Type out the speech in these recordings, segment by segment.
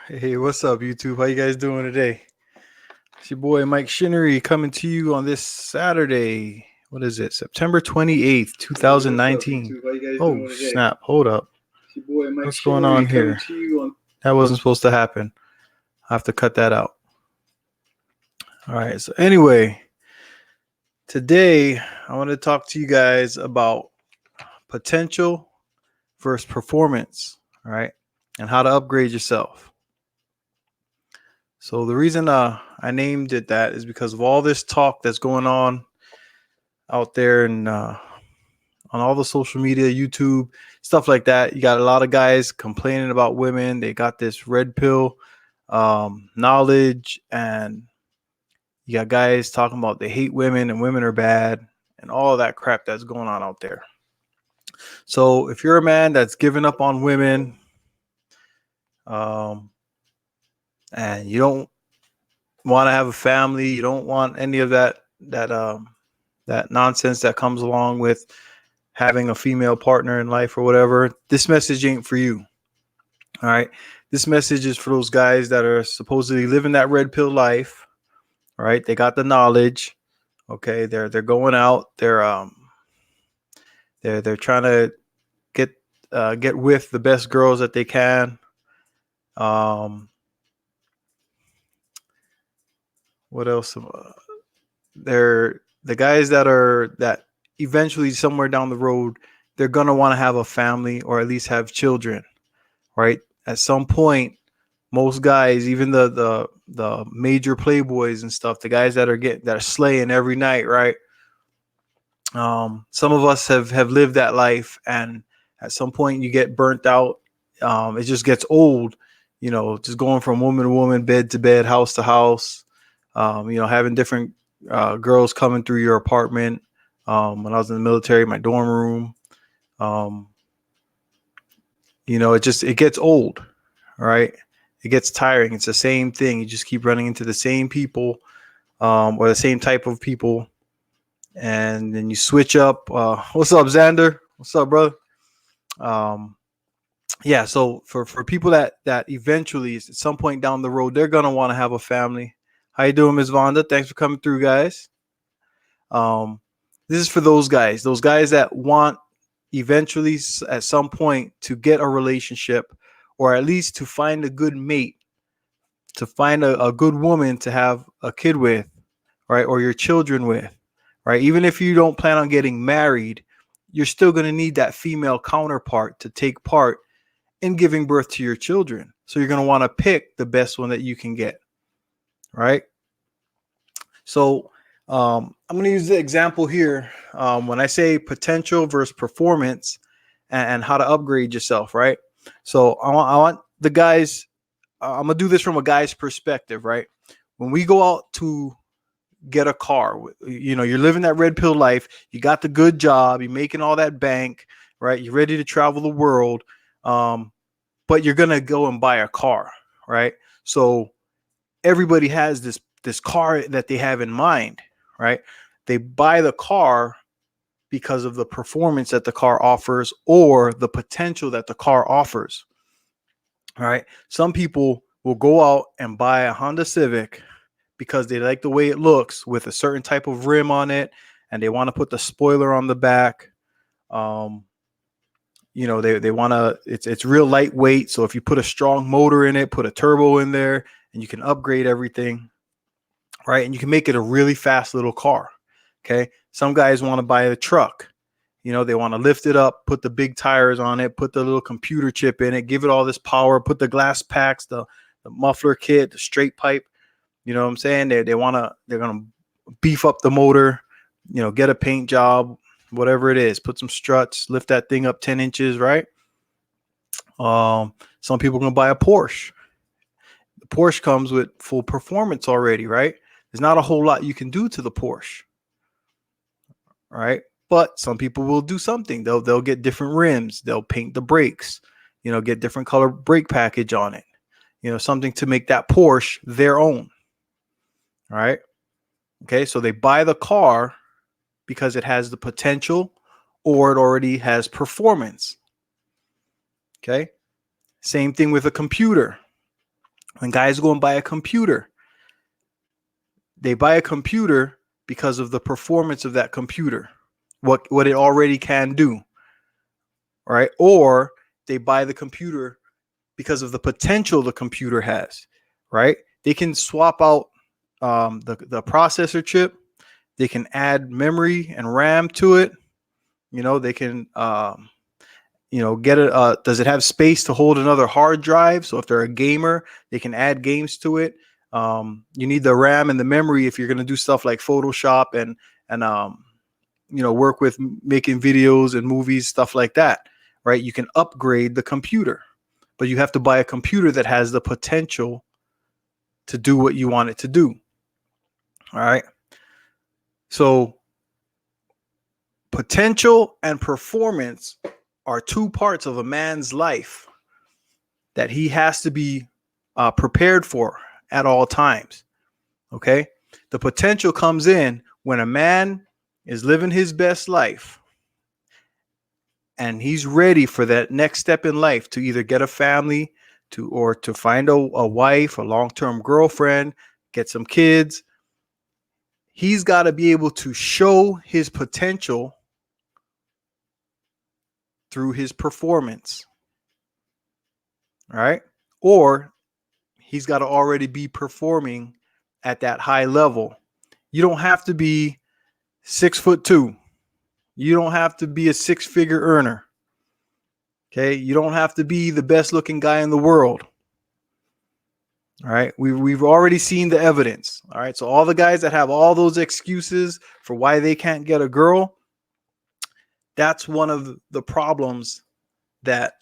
Hey, what's up, YouTube? How you guys doing today? It's your boy Mike Shinnery coming to you on this Saturday. What is it? September 28th, Hey, what's up, 2019. YouTube? How you guys Oh, doing today? snap. Hold up. It's your boy Mike What's going on Shinnery coming here? to you on. That wasn't supposed to happen. I have to cut that out. All right. So, anyway, today I want to talk to you guys about potential versus performance, all right? And how to upgrade yourself. So, the reason I named it that is because of all this talk that's going on out there and on all the social media, YouTube, stuff like that. You got a lot of guys complaining about women. They got this red pill knowledge, and you got guys talking about they hate women and women are bad and all of that crap that's going on out there. So if you're a man that's given up on women, um, and you don't want to have a family, you don't want any of that nonsense that comes along with having a female partner in life or whatever, this message ain't for you. All right. This message is for those guys that are supposedly living that red pill life. All right. They got the knowledge. Okay. They're going out. They're trying to get with the best girls that they can. Um, what else? They're the guys that eventually somewhere down the road they're gonna want to have a family or at least have children. Right. At some point, most guys, even the major playboys and stuff, the guys that are slaying every night, right? Some of us have lived that life, and at some point you get burnt out. It just gets old, just going from woman to woman, bed to bed, house to house. Having different girls coming through your apartment. When I was in the military, my dorm room. Um, it gets old, right? It gets tiring. It's the same thing. You just keep running into the same people, or the same type of people, and then you switch up. What's up, Xander? What's up, brother? Um, yeah. So for people that eventually, at some point down the road, they're gonna want to have a family. How you doing, Ms. Vonda? Thanks for coming through, guys. Um, this is for those guys that want eventually at some point to get a relationship, or at least to find a good mate, to find a good woman to have a kid with, right? Or your children with, right? Even if you don't plan on getting married, you're still going to need that female counterpart to take part in giving birth to your children. So you're going to want to pick the best one that you can get, right? So I'm going to use the example here when I say potential versus performance and how to upgrade yourself, right? So I want the guys, I'm going to do this from a guy's perspective, right? When we go out to get a car, you're living that red pill life, you got the good job, you're making all that bank, right? You're ready to travel the world, but you're going to go and buy a car, right? So everybody has this car that they have in mind, right? They buy the car because of the performance that the car offers or the potential that the car offers. All right. Some people will go out and buy a Honda Civic because they like the way it looks with a certain type of rim on it, and they want to put the spoiler on the back. Um, they want to. It's real lightweight, so if you put a strong motor in it, put a turbo in there, and you can upgrade everything, right? And you can make it a really fast little car. Okay. Some guys want to buy a truck. They want to lift it up, put the big tires on it, put the little computer chip in it, give it all this power, put the glass packs, the muffler kit, the straight pipe. You know what I'm saying? They're gonna beef up the motor, get a paint job, whatever it is, put some struts, lift that thing up 10 inches, right? Some people are gonna buy a Porsche. The Porsche comes with full performance already, right? There's not a whole lot you can do to the Porsche, right? But some people will do something. They'll get different rims, they'll paint the brakes, get different color brake package on it, something to make that Porsche their own. All right. Okay. So they buy the car because it has the potential or it already has performance. Okay. Same thing with a computer. When guys go and buy a computer, they buy a computer because of the performance of that computer, what it already can do, right? Or they buy the computer because of the potential the computer has, right? They can swap out the processor chip. They can add memory and RAM to it. They can get it. Does it have space to hold another hard drive? So if they're a gamer, they can add games to it. You need the RAM and the memory if you're going to do stuff like Photoshop and work with making videos and movies, stuff like that, right? You can upgrade the computer, but you have to buy a computer that has the potential to do what you want it to do. All right. So potential and performance are two parts of a man's life that he has to be prepared for at all times. Okay. The potential comes in when a man is living his best life and he's ready for that next step in life to either get a family or to find a wife, a long-term girlfriend, get some kids. He's got to be able to show his potential through his performance. All right. Or he's got to already be performing at that high level. You don't have to be 6'2". You don't have to be a six-figure earner. Okay. You don't have to be the best looking guy in the world. All right. We've already seen the evidence. All right. So all the guys that have all those excuses for why they can't get a girl, that's one of the problems that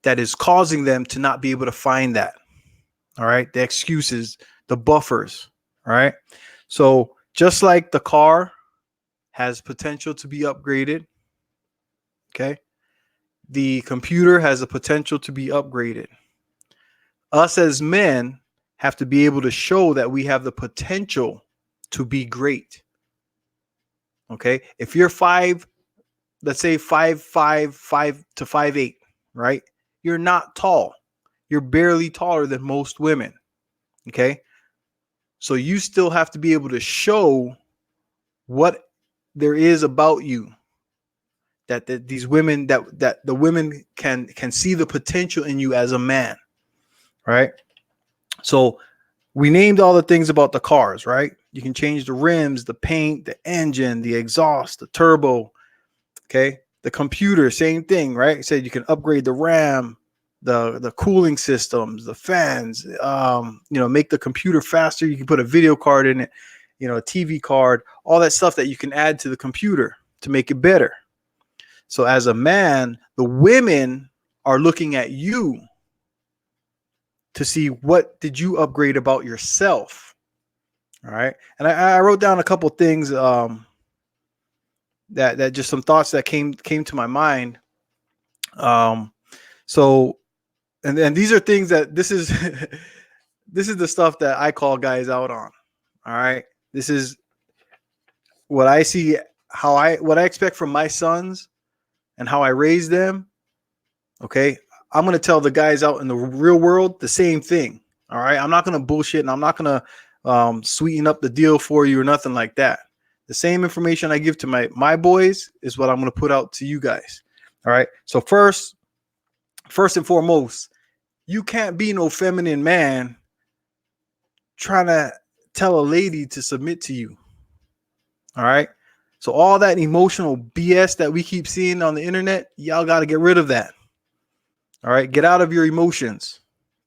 is causing them to not be able to find that. All right. The excuses, the buffers. All right. So just like the car has potential to be upgraded. Okay. The computer has the potential to be upgraded. Us as men have to be able to show that we have the potential to be great. Okay. If you're let's say 5'5" to 5'8", right? You're not tall. You're barely taller than most women. Okay. So you still have to be able to show what there is about you that these women, that the women can see the potential in you as a man. Right. So we named all the things about the cars, right? You can change the rims, the paint, the engine, the exhaust, the turbo. Okay. The computer, same thing, right? It said you can upgrade the RAM, the cooling systems, the fans, make the computer faster. You can put a video card in it, a TV card, all that stuff that you can add to the computer to make it better. So as a man, the women are looking at you to see what did you upgrade about yourself. All right. And I wrote down a couple things that just some thoughts that came to my mind. So and these are things that this is this is the stuff that I call guys out on. All right. This is what I see, what I expect from my sons and how I raise them. Okay. I'm going to tell the guys out in the real world the same thing. All right. I'm not going to bullshit, and I'm not going to sweeten up the deal for you or nothing like that. The same information I give to my boys is what I'm going to put out to you guys. All right. So first and foremost, you can't be no feminine man trying to tell a lady to submit to you. All right. So all that emotional BS that we keep seeing on the internet, y'all got to get rid of that. All right. Get out of your emotions.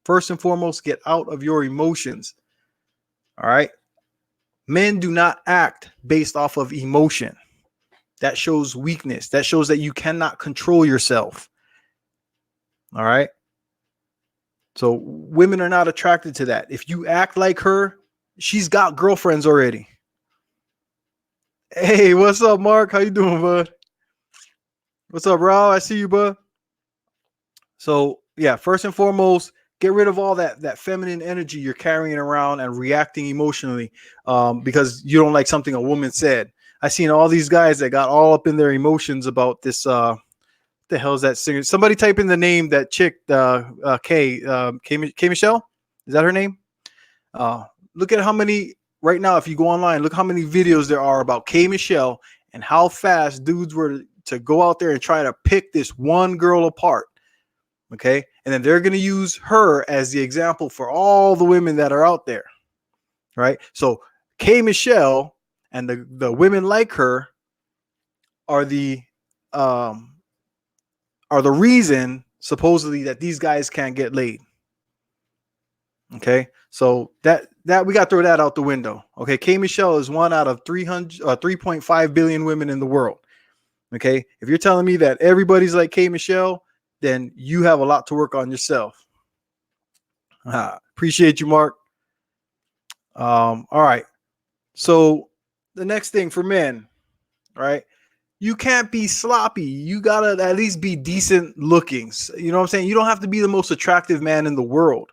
First and foremost, get out of your emotions. All right. Men do not act based off of emotion. That shows weakness. That shows that you cannot control yourself. All right. So women are not attracted to that. If you act like her, she's got girlfriends already. Hey, what's up, Mark? How you doing, bud? What's up, Raul? I see you, bud. So yeah, first and foremost, get rid of all that feminine energy you're carrying around and reacting emotionally because you don't like something a woman said. I seen all these guys that got all up in their emotions about this the hell is that singer? Somebody type in the name that chick, K Michelle. Is that her name? Look at how many right now. If you go online, look how many videos there are about K Michelle and how fast dudes were to go out there and try to pick this one girl apart. Okay, and then they're going to use her as the example for all the women that are out there. Right. So K Michelle and the women like her are the reason supposedly that these guys can't get laid. Okay, so that we got to throw that out the window. Okay, K Michelle is one out of 3.5 billion women in the world. Okay, if you're telling me that everybody's like K Michelle, then you have a lot to work on yourself. Appreciate you, Mark. All right, so the next thing for men, right? You can't be sloppy. You gotta at least be decent looking. You know what I'm saying? You don't have to be the most attractive man in the world.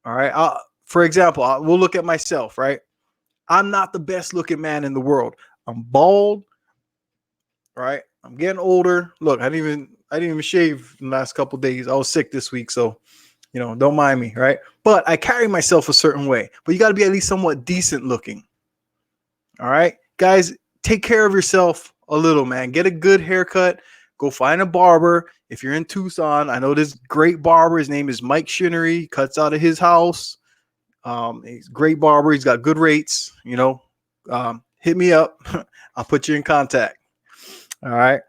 All right. For example, we'll look at myself, right? I'm not the best looking man in the world. I'm bald, right? I'm getting older. Look, I didn't even shave in the last couple of days. I was sick this week, so don't mind me, right? But I carry myself a certain way. But you got to be at least somewhat decent looking. All right, guys, take care of yourself a little, man. Get a good haircut. Go find a barber. If you're in Tucson, I know this great barber. His name is Mike Shinnery. He cuts out of his house. He's a great barber. He's got good rates. Hit me up. I'll put you in contact. All right.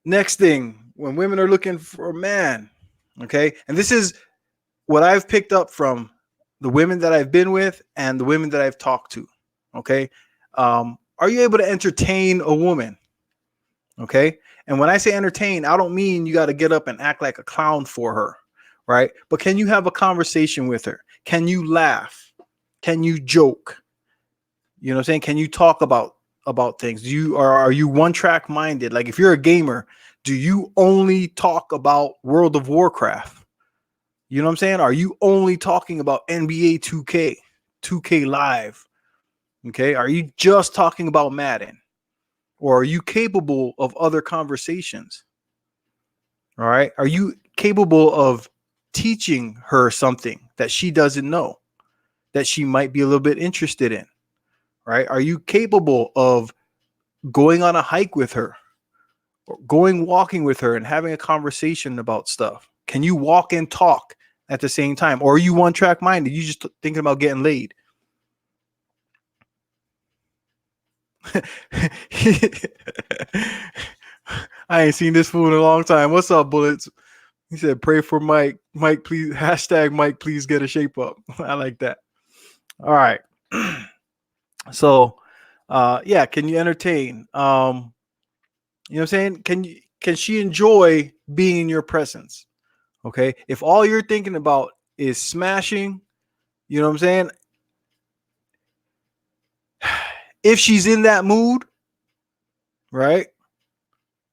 Next thing, when women are looking for a man, okay, and this is what I've picked up from the women that I've been with and the women that I've talked to. Okay. Are you able to entertain a woman? Okay. And when I say entertain, I don't mean you got to get up and act like a clown for her. Right. But can you have a conversation with her? Can you laugh? Can you joke? You know what I'm saying? Can you talk about things? Are you one track minded? Like if you're a gamer, do you only talk about World of Warcraft? You know what I'm saying? Are you only talking about NBA 2K, 2K Live? Okay. Are you just talking about Madden? Or are you capable of other conversations? All right. Are you capable of teaching her something that she doesn't know, that she might be a little bit interested in? Right. Are you capable of going on a hike with her, or going walking with her and having a conversation about stuff? Can you walk and talk at the same time? Or are you one track minded? You just thinking about getting laid? I ain't seen this fool in a long time. What's up, Bullets? He said, pray for Mike. Mike, please. Hashtag Mike, please get a shape up. I like that. All right. So, yeah, can you entertain? You know what I'm saying? Can she enjoy being in your presence? Okay. If all you're thinking about is smashing, you know what I'm saying? If she's in that mood, right?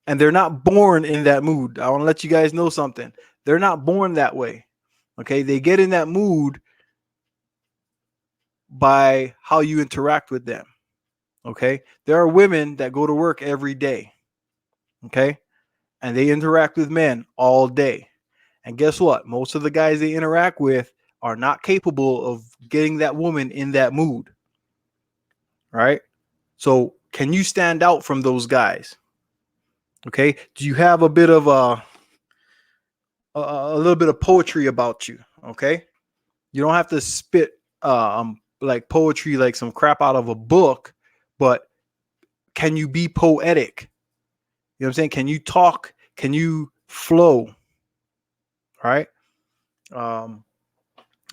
And they're not born in that mood. I want to let you guys know something. They're not born that way. Okay. They get in that mood by how you interact with them. Okay. There are women that go to work every day. Okay. And they interact with men all day. And guess what? Most of the guys they interact with are not capable of getting that woman in that mood. Right. So can you stand out from those guys? Okay. Do you have a bit of a little bit of poetry about you? Okay. You don't have to spit like poetry, like some crap out of a book, but can you be poetic? You know what I'm saying? Can you talk? Can you flow? Right.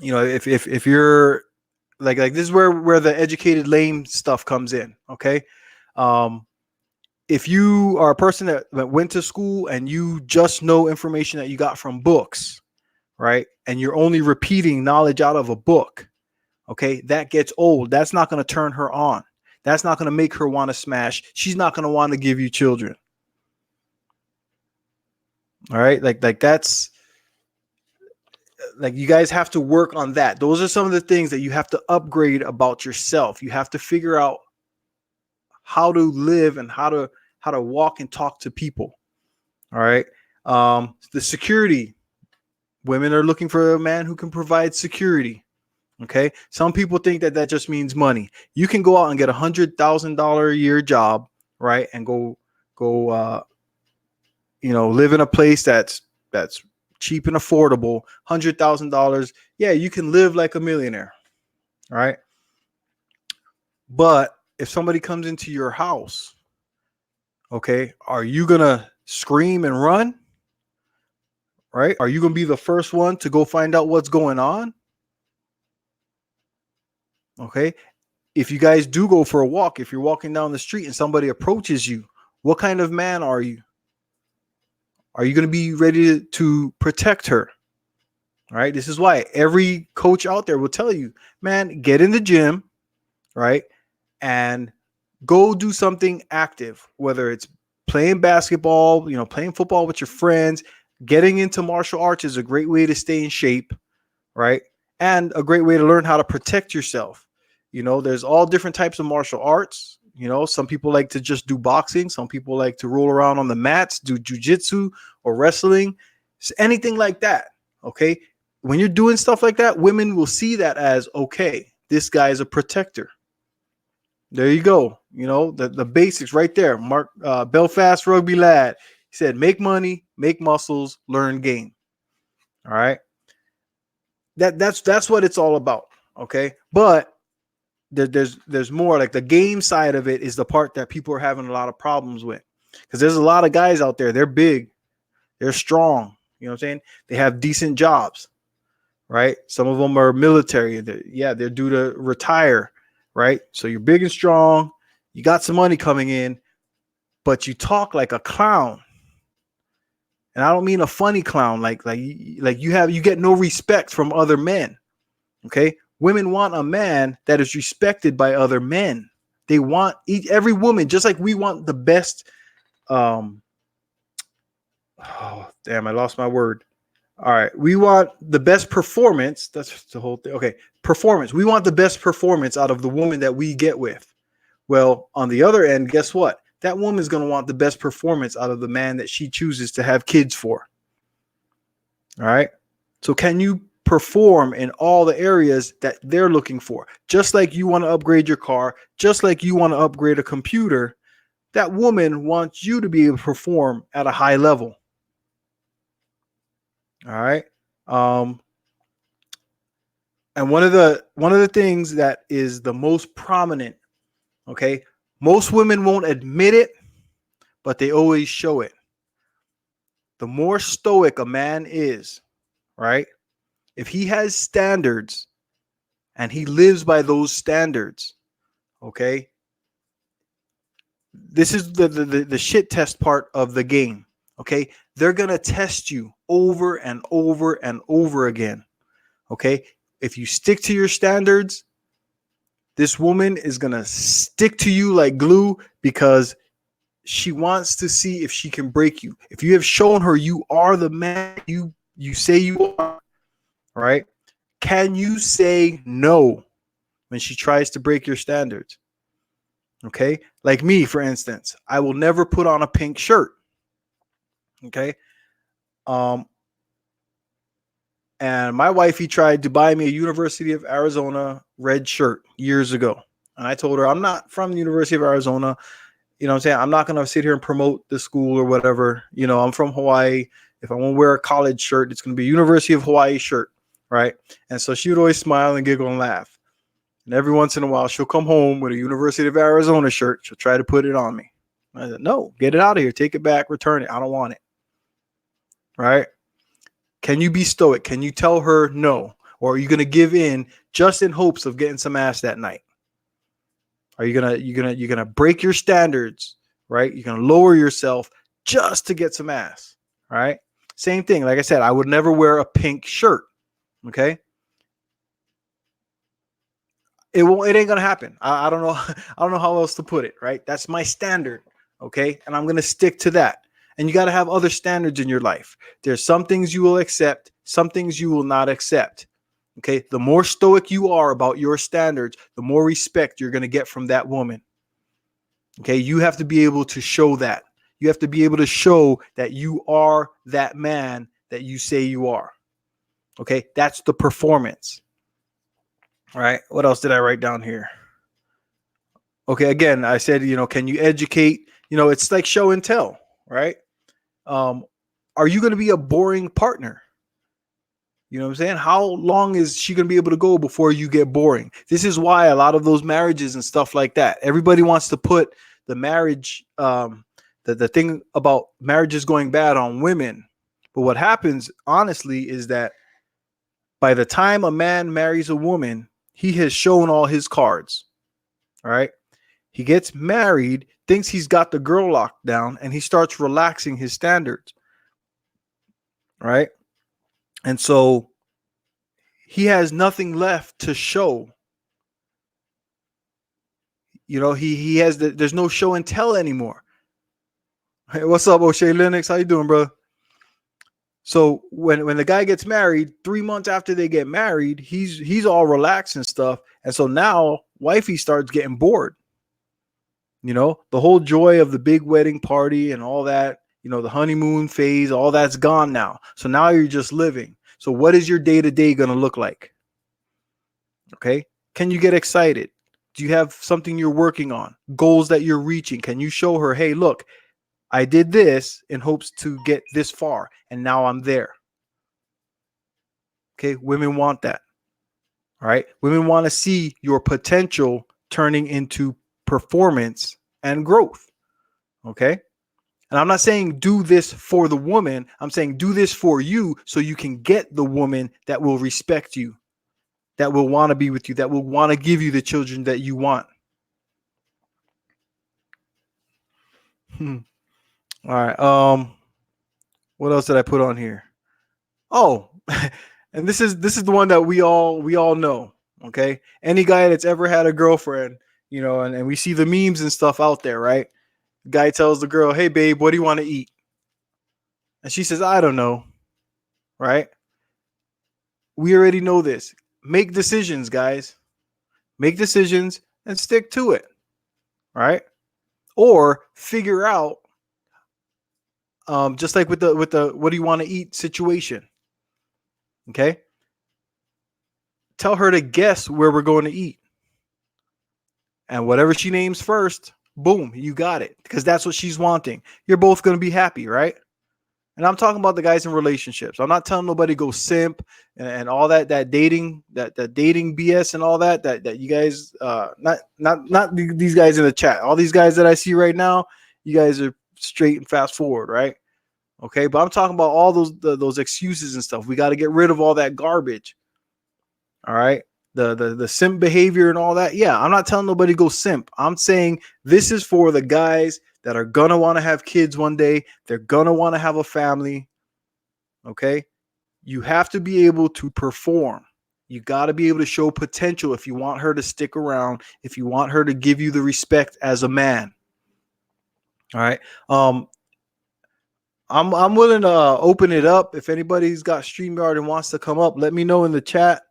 If you're like this is where the educated lame stuff comes in. Okay. If you are a person that went to school and you just know information that you got from books, right, and you're only repeating knowledge out of a book, okay, that gets old. That's not going to turn her on. That's not going to make her want to smash. She's not going to want to give you children. All right, like that's like you guys have to work on that. Those are some of the things that you have to upgrade about yourself. You have to figure out how to live and how how to walk and talk to people. All right. The security. Women are looking for a man who can provide security. Okay. Some people think that that just means money. You can go out and get $100,000 a year job, right? And go, live in a place that's cheap and affordable. $100,000. Yeah, you can live like a millionaire. Right. But if somebody comes into your house, okay, are you going to scream and run? Right? Are you going to be the first one to go find out what's going on? Okay. If you guys do go for a walk, if you're walking down the street and somebody approaches you, what kind of man are you? Are you going to be ready to protect her? All right. This is why every coach out there will tell you, man, get in the gym, right? And go do something active, whether it's playing basketball, playing football with your friends. Getting into martial arts is a great way to stay in shape, right? And a great way to learn how to protect yourself. There's all different types of martial arts. Some people like to just do boxing. Some people like to roll around on the mats, do jujitsu or wrestling, anything like that. Okay. When you're doing stuff like that, women will see that as, okay, this guy is a protector. There you go. The basics right there. Mark Belfast rugby lad. He said, make money, make muscles, learn game. All right. That's what it's all about. Okay. But there's more. Like the game side of it is the part that people are having a lot of problems with. Because there's a lot of guys out there. They're big. They're strong. You know what I'm saying? They have decent jobs. Right. Some of them are military. They're due to retire. Right. So you're big and strong. You got some money coming in, but you talk like a clown. And I don't mean a funny clown, like you get no respect from other men. Okay. Women want a man that is respected by other men. They want every woman, just like we want the best. Oh, damn, I lost my word. All right. We want the best performance. That's the whole thing. Okay. Performance. We want the best performance out of the woman that we get with. Well, on the other end, guess what? That woman's going to want the best performance out of the man that she chooses to have kids for. All right. So can you perform in all the areas that they're looking for? Just like you want to upgrade your car, just like you want to upgrade a computer, that woman wants you to be able to perform at a high level. All right. And one of the things that is the most prominent, okay, most women won't admit it, but they always show it. The more stoic a man is, right? If he has standards and he lives by those standards, okay, this is the shit test part of the game, okay? They're going to test you over and over and over again, okay? If you stick to your standards, this woman is going to stick to you like glue because she wants to see if she can break you. If you have shown her you are the man you say you are, right? Can you say no when she tries to break your standards? Okay? Like me, for instance, I will never put on a pink shirt. Okay? And my wifey tried to buy me a University of Arizona red shirt years ago. And I told her, I'm not from the University of Arizona. You know what I'm saying? I'm not going to sit here and promote the school or whatever. I'm from Hawaii. If I want to wear a college shirt, it's going to be a University of Hawaii shirt. Right. And so she would always smile and giggle and laugh. And every once in a while, she'll come home with a University of Arizona shirt. She'll try to put it on me. I said, no, get it out of here. Take it back. Return it. I don't want it. Right. Can you be stoic? Can you tell her no? Or are you going to give in just in hopes of getting some ass that night? Are you gonna break your standards, right? You're gonna lower yourself just to get some ass, right? Same thing. Like I said, I would never wear a pink shirt. Okay. It ain't gonna happen. I don't know. I don't know how else to put it, right? That's my standard. Okay. And I'm gonna stick to that. And you got to have other standards in your life. There's some things you will accept, some things you will not accept. Okay. The more stoic you are about your standards, the more respect you're going to get from that woman. Okay, you have to be able to show that. You have to be able to show that you are that man that you say you are. Okay, that's the performance. All right, what else did I write down here? Okay, again, I said, can you educate? It's like show and tell, right? Um, are you going to be a boring partner? You know what I'm saying? How long is she going to be able to go before you get boring? This is why a lot of those marriages and stuff like that, everybody wants to put the marriage, the thing about marriages going bad on women. But what happens, honestly, is that by the time a man marries a woman, he has shown all his cards. All right. He gets married, thinks he's got the girl locked down, and he starts relaxing his standards. Right. And so he has nothing left to show. He has there's no show and tell anymore. Hey, what's up, O'Shea Lennox? How you doing, bro? So when the guy gets married, 3 months after they get married, he's all relaxed and stuff. And so now wifey starts getting bored. The whole joy of the big wedding party and all that, the honeymoon phase, all that's gone now. So now you're just living. So what is your day-to-day going to look like? Okay. Can you get excited? Do you have something you're working on? Goals that you're reaching? Can you show her, hey, look, I did this in hopes to get this far, and now I'm there. Okay. Women want that. All right. Women want to see your potential turning into performance and growth. Okay. And I'm not saying do this for the woman. I'm saying do this for you so you can get the woman that will respect you, that will want to be with you, that will want to give you the children that you want. All right. What else did I put on here? Oh, and this is the one that we all know. Okay. Any guy that's ever had a girlfriend, and we see the memes and stuff out there, right? The guy tells the girl, hey, babe, what do you want to eat? And she says, I don't know. Right? We already know this. Make decisions, guys. Make decisions and stick to it. Right? Or figure out, just like with the what do you want to eat situation. Okay? Tell her to guess where we're going to eat. And whatever she names first, boom, you got it. Because that's what she's wanting. You're both going to be happy, right? And I'm talking about the guys in relationships. I'm not telling nobody go simp and all that dating, that dating BS and all that you guys, not these guys in the chat. All these guys that I see right now, you guys are straight and fast forward, right? Okay, but I'm talking about all those excuses and stuff. We got to get rid of all that garbage. All right. The simp behavior and all that. Yeah, I'm not telling nobody go simp. I'm saying this is for the guys that are gonna want to have kids one day. They're gonna want to have a family. Okay. You have to be able to perform. You got to be able to show potential if you want her to stick around, if you want her to give you the respect as a man. All right. I'm willing to open it up. If anybody's got StreamYard and wants to come up, let me know in the chat.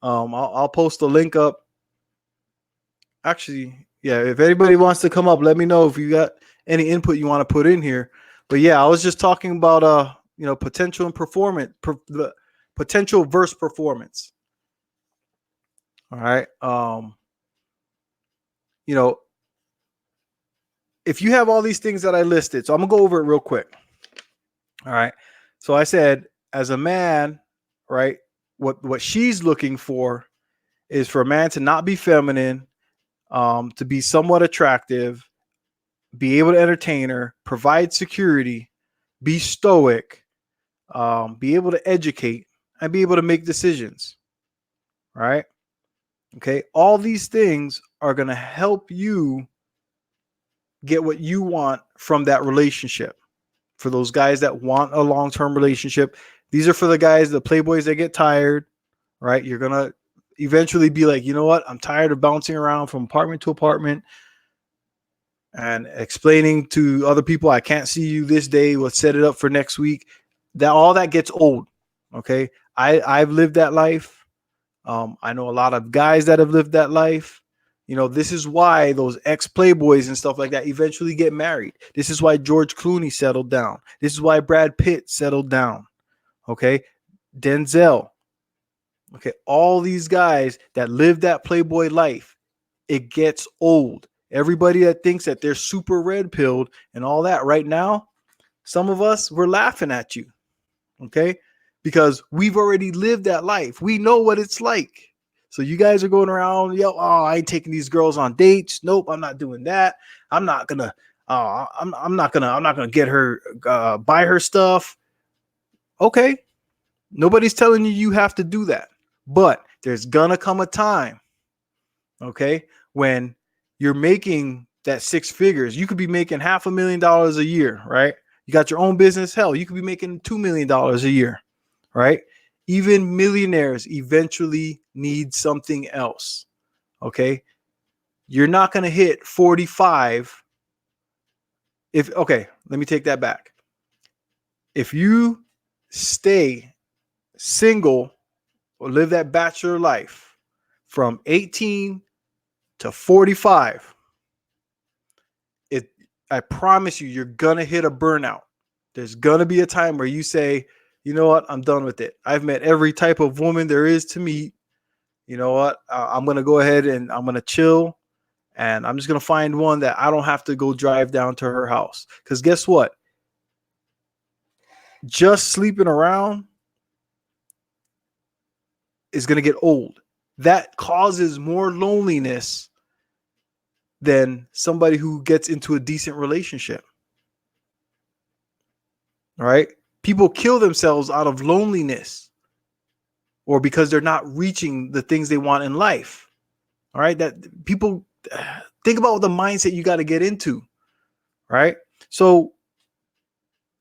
I'll post a link up. Actually, yeah, if anybody wants to come up, let me know if you got any input you want to put in here. But yeah, I was just talking about potential and performance, the potential versus performance. All right. If you have all these things that I listed, so I'm gonna go over it real quick. All right. So I said, as a man, right, what she's looking for is for a man to not be feminine, to be somewhat attractive, be able to entertain her, provide security, be stoic, be able to educate, and be able to make decisions. Right? Okay. All these things are going to help you get what you want from that relationship. For those guys that want a long-term relationship, these are for the guys, the playboys that get tired. Right? You're going to eventually be like, you know what? I'm tired of bouncing around from apartment to apartment and explaining to other people, I can't see you this day. Let's set it up for next week. That all that gets old. Okay. I've lived that life. I know a lot of guys that have lived that life. You know, this is why those ex-playboys and stuff like that eventually get married. This is why George Clooney settled down. This is why Brad Pitt settled down. Okay. Denzel. Okay. All these guys that live that playboy life, it gets old. Everybody that thinks that they're super red pilled and all that right now, some of us, we're laughing at you. Okay. Because we've already lived that life. We know what it's like. So you guys are going around, yo, oh, I ain't taking these girls on dates. Nope, I'm not doing that. I'm not gonna, I'm not gonna get her, buy her stuff. Okay, nobody's telling you you have to do that, but there's gonna come a time, okay, when you're making that six figures. You could be making $500,000 a year, right? You got your own business. Hell, you could be making $2 million a year, right? Even millionaires eventually need something else. Okay. You're not going to hit 45. Let me take that back. If you stay single or live that bachelor life from 18 to 45, I promise you, you're going to hit a burnout. There's going to be a time where you say, you know what? I'm done with it. I've met every type of woman there is to meet. You know what? I'm going to go ahead and I'm going to chill. And I'm just going to find one that I don't have to go drive down to her house. Because guess what? Just sleeping around is going to get old. That causes more loneliness than somebody who gets into a decent relationship. All right? People kill themselves out of loneliness or because they're not reaching the things they want in life. All right? That people think about the mindset you got to get into. Right? So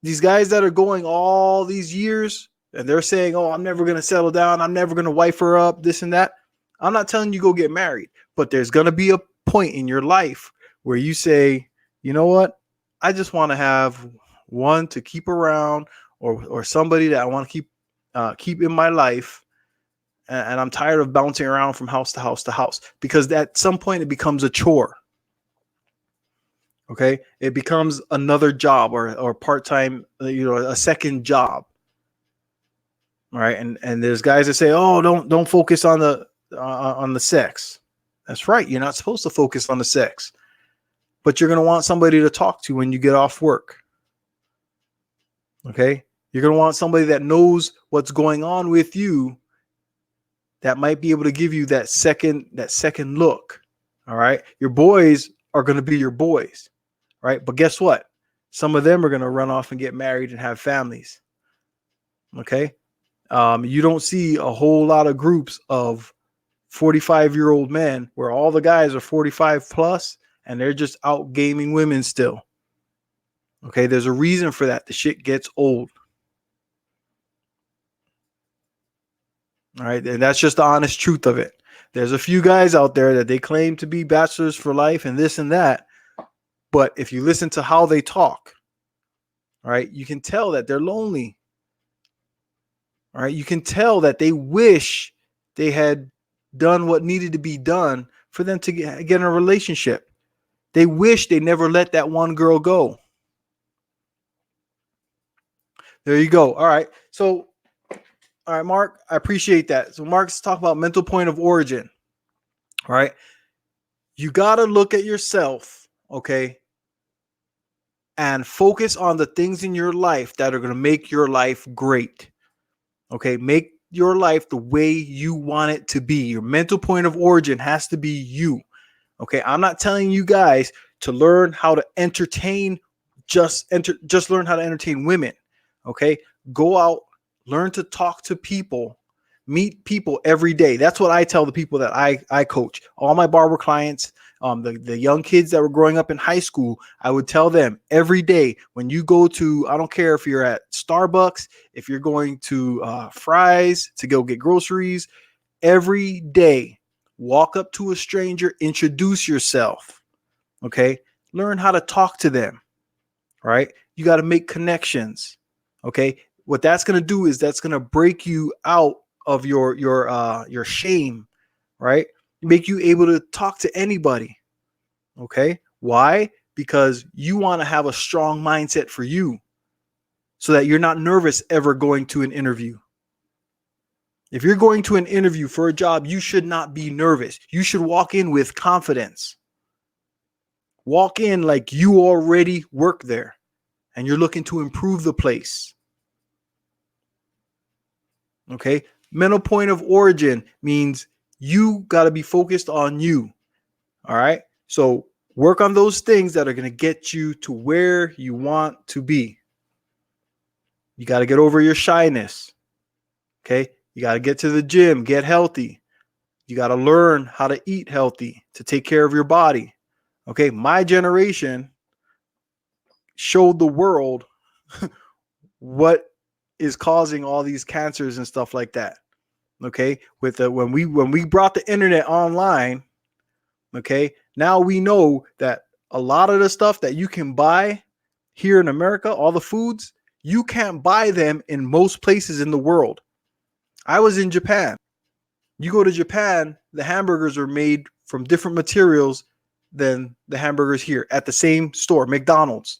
these guys that are going all these years and they're saying, oh, I'm never going to settle down. I'm never going to wife her up, this and that. I'm not telling you go get married, but there's going to be a point in your life where you say, you know what? I just want to have one to keep around or somebody that I want to keep in my life. And I'm tired of bouncing around from house to house to house because at some point it becomes a chore. Okay. It becomes another job or part-time, a second job. All right. And there's guys that say, oh, don't focus on the sex. That's right. You're not supposed to focus on the sex, but you're going to want somebody to talk to when you get off work. Okay. You're going to want somebody that knows what's going on with you that might be able to give you that second look. All right. Your boys are going to be your boys. Right. But guess what? Some of them are going to run off and get married and have families. Okay. You don't see a whole lot of groups of 45-year-old men where all the guys are 45 plus and they're just out gaming women still. Okay. There's a reason for that. The shit gets old. All right. And that's just the honest truth of it. There's a few guys out there that they claim to be bachelors for life and this and that. But if you listen to how they talk, all right, you can tell that they're lonely. All right. You can tell that they wish they had done what needed to be done for them to get in a relationship. They wish they never let that one girl go. There you go. All right. So, all right, Mark, I appreciate that. So Mark's talking about mental point of origin. All right. You got to look at yourself. Okay. And focus on the things in your life that are going to make your life great. Okay. Make your life the way you want it to be. Your mental point of origin has to be you. Okay. I'm not telling you guys to learn how to entertain, just learn how to entertain women. Okay. Go out, learn to talk to people, meet people every day. That's what I tell the people that I coach. All my barber clients, the young kids that were growing up in high school, I would tell them every day when you go to, I don't care if you're at Starbucks, if you're going to Fry's to go get groceries, every day, walk up to a stranger, introduce yourself. Okay. Learn how to talk to them. Right. You got to make connections. Okay. What that's going to do is that's going to break you out of your shame. Right. make you able to talk to anybody. Okay. Why? Because you want to have a strong mindset for you so that you're not nervous ever going to an interview. If you're going to an interview for a job, you should not be nervous. You should walk in with confidence. Walk in like you already work there and you're looking to improve the place. Okay. Mental point of origin means you got to be focused on you. All right. So work on those things that are going to get you to where you want to be. You got to get over your shyness. Okay. You got to get to the gym, get healthy. You got to learn how to eat healthy to take care of your body. Okay. My generation showed the world what is causing all these cancers and stuff like that. Okay. With when we brought the internet online, okay, now we know that a lot of the stuff that you can buy here in America, all the foods, you can't buy them in most places in the world. I was in Japan. You go to Japan, the hamburgers are made from different materials than the hamburgers here at the same store, McDonald's.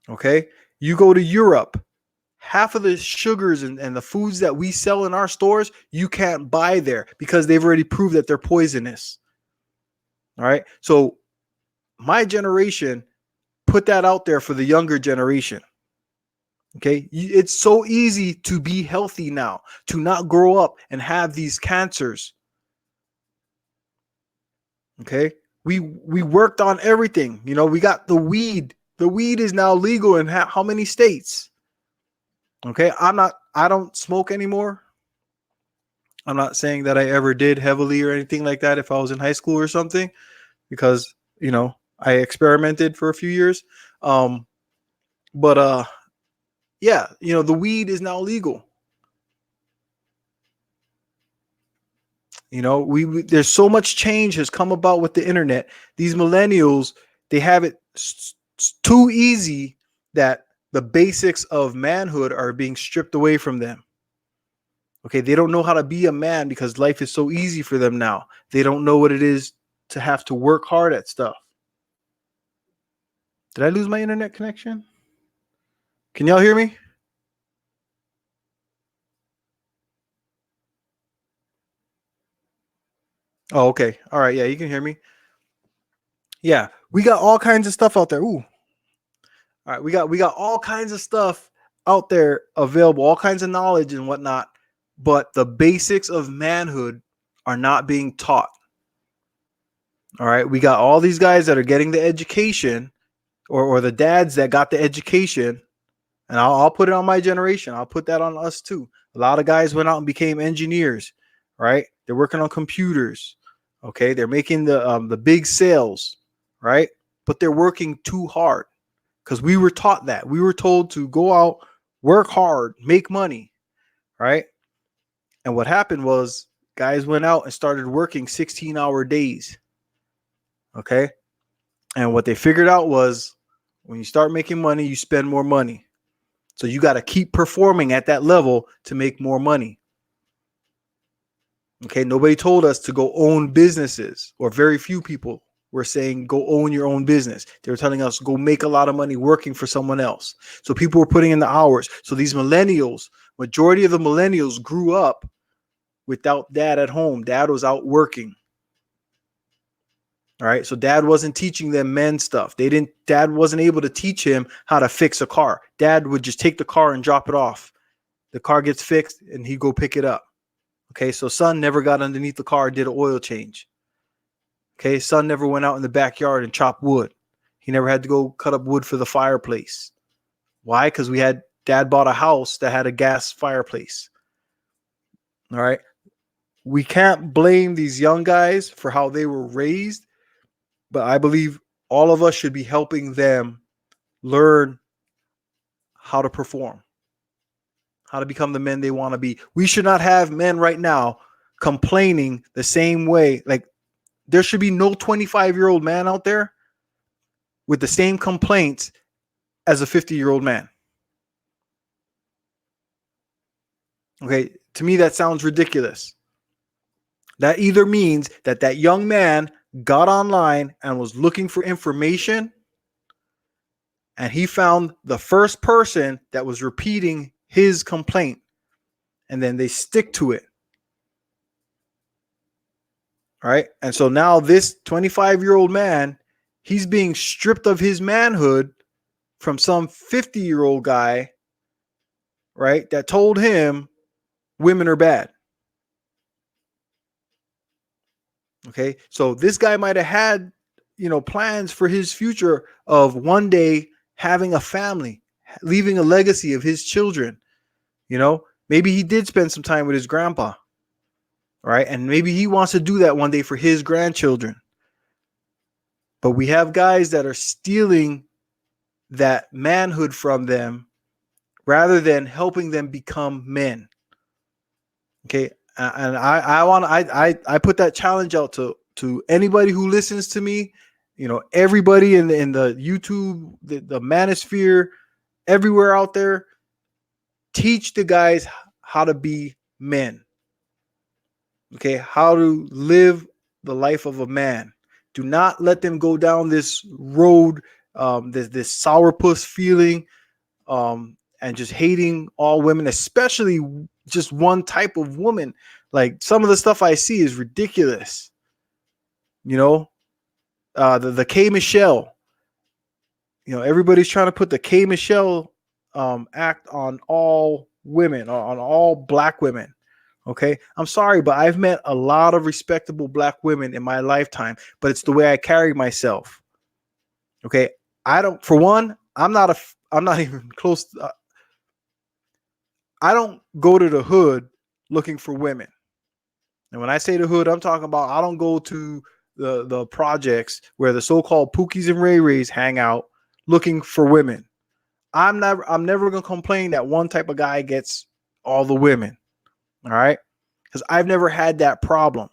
Okay. You go to Europe, half of the sugars and the foods that we sell in our stores, you can't buy there because they've already proved that they're poisonous. All right. So my generation put that out there for the younger generation. Okay. It's so easy to be healthy now, to not grow up and have these cancers. Okay. We worked on everything. You know, we got the weed. The weed is now legal in how many states? Okay. I don't smoke anymore. I'm not saying that I ever did heavily or anything like that if I was in high school or something, because, you know, I experimented for a few years. But yeah, you know, the weed is now legal. You know, there's so much change has come about with the internet. These millennials, they have it too easy that the basics of manhood are being stripped away from them. Okay, they don't know how to be a man because life is so easy for them now. They don't know what it is to have to work hard at stuff. Did I lose my internet connection? Can y'all hear me? Oh, okay. All right. Yeah, you can hear me. Yeah, we got all kinds of stuff out there. Ooh. All right, we got all kinds of stuff out there available, all kinds of knowledge and whatnot, but the basics of manhood are not being taught. All right, we got all these guys that are getting the education, or the dads that got the education, and I'll put it on my generation. I'll put that on us too. A lot of guys went out and became engineers, right? They're working on computers. Okay, they're making the big sales, right? But they're working too hard because we were taught that. We were told to go out, work hard, make money, right? And what happened was guys went out and started working 16-hour days. Okay, and what they figured out was when you start making money, you spend more money. So you got to keep performing at that level to make more money. Okay, nobody told us to go own businesses, or very few people were saying go own your own business. They were telling us go make a lot of money working for someone else. So people were putting in the hours. So these millennials, majority of the millennials grew up without dad at home. Dad was out working. All right. So dad wasn't teaching them men stuff. Dad wasn't able to teach him how to fix a car. Dad would just take the car and drop it off. The car gets fixed and he'd go pick it up. Okay. So son never got underneath the car and did an oil change. Okay. Son never went out in the backyard and chopped wood. He never had to go cut up wood for the fireplace. Why? Because dad bought a house that had a gas fireplace. All right. We can't blame these young guys for how they were raised, but I believe all of us should be helping them learn how to perform, how to become the men they want to be. We should not have men right now complaining the same way. Like, there should be no 25-year-old man out there with the same complaints as a 50-year-old man. Okay, to me that sounds ridiculous. That either means that that young man got online and was looking for information, and he found the first person that was repeating his complaint, and then they stick to it. Right? And so now this 25-year-old man, he's being stripped of his manhood from some 50-year-old guy, right, that told him women are bad. Okay? So this guy might have had, plans for his future of one day having a family, leaving a legacy of his children. Maybe he did spend some time with his grandpa, right? And maybe he wants to do that one day for his grandchildren. But we have guys that are stealing that manhood from them rather than helping them become men. Okay. And I put that challenge out to anybody who listens to me, everybody in the YouTube, the manosphere, everywhere out there. Teach the guys how to be men. Okay, how to live the life of a man. Do not let them go down this road, this sourpuss feeling, and just hating all women, especially just one type of woman. Like, some of the stuff I see is ridiculous. The K Michelle. Everybody's trying to put the K Michelle act on all women, on all black women. Okay, I'm sorry, but I've met a lot of respectable black women in my lifetime, but it's the way I carry myself. Okay, I'm not even close. I don't go to the hood looking for women. And when I say the hood, I'm talking about I don't go to the projects where the so-called Pookies and Ray Rays hang out looking for women. I'm never gonna complain that one type of guy gets all the women. All right, because I've never had that problem.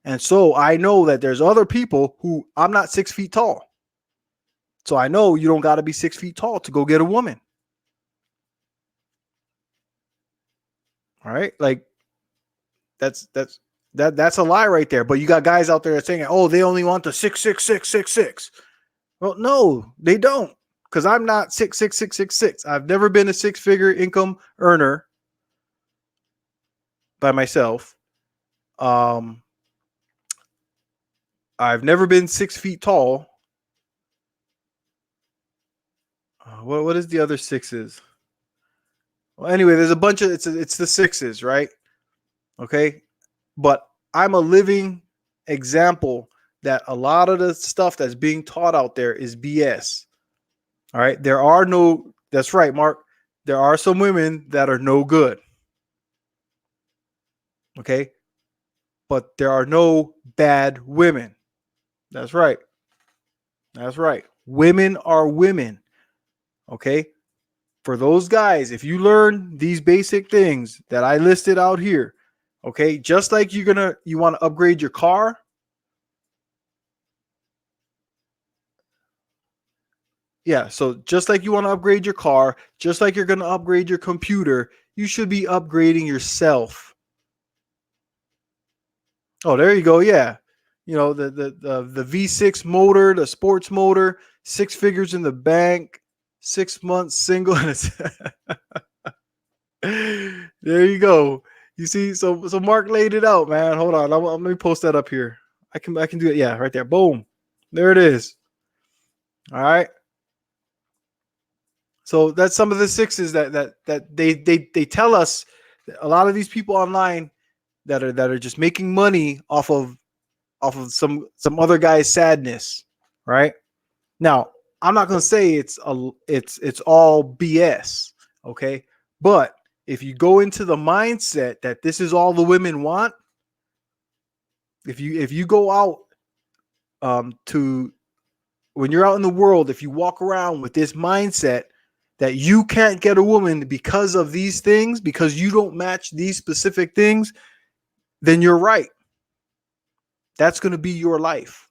And so I know that there's other people who, I'm not 6 feet tall. So I know you don't got to be 6 feet tall to go get a woman. All right. Like, that's a lie right there. But you got guys out there saying, oh, they only want the 6'6". Well, no, they don't. Because I'm not 6'6". I've never been a six-figure income earner by myself. I've never been 6 feet tall. What is the other sixes? Well, anyway, there's a bunch of it's the sixes, right? Okay, but I'm a living example that a lot of the stuff that's being taught out there is BS. All right, that's right, Mark. There are some women that are no good. Okay, but there are no bad women. That's right. That's right. Women are women. Okay. For those guys, if you learn these basic things that I listed out here, okay, just like you want to upgrade your car. Yeah, so just like you want to upgrade your car, just like you're going to upgrade your computer, you should be upgrading yourself. Oh, there you go. Yeah. The V6 motor, the sports motor, 6 figures in the bank, 6 months single. There you go. You see, so Mark laid it out, man. Hold on, let me post that up here. I can do it. Yeah, right there. Boom, there it is. All right. So that's some of the sixes that they tell us. A lot of these people online that are just making money off of some other guy's sadness, right? Now, I'm not gonna say it's all BS, okay? But if you go into the mindset that this is all the women want, if you go out to when you're out in the world, if you walk around with this mindset that you can't get a woman because of these things, because you don't match these specific things, then you're right. That's going to be your life.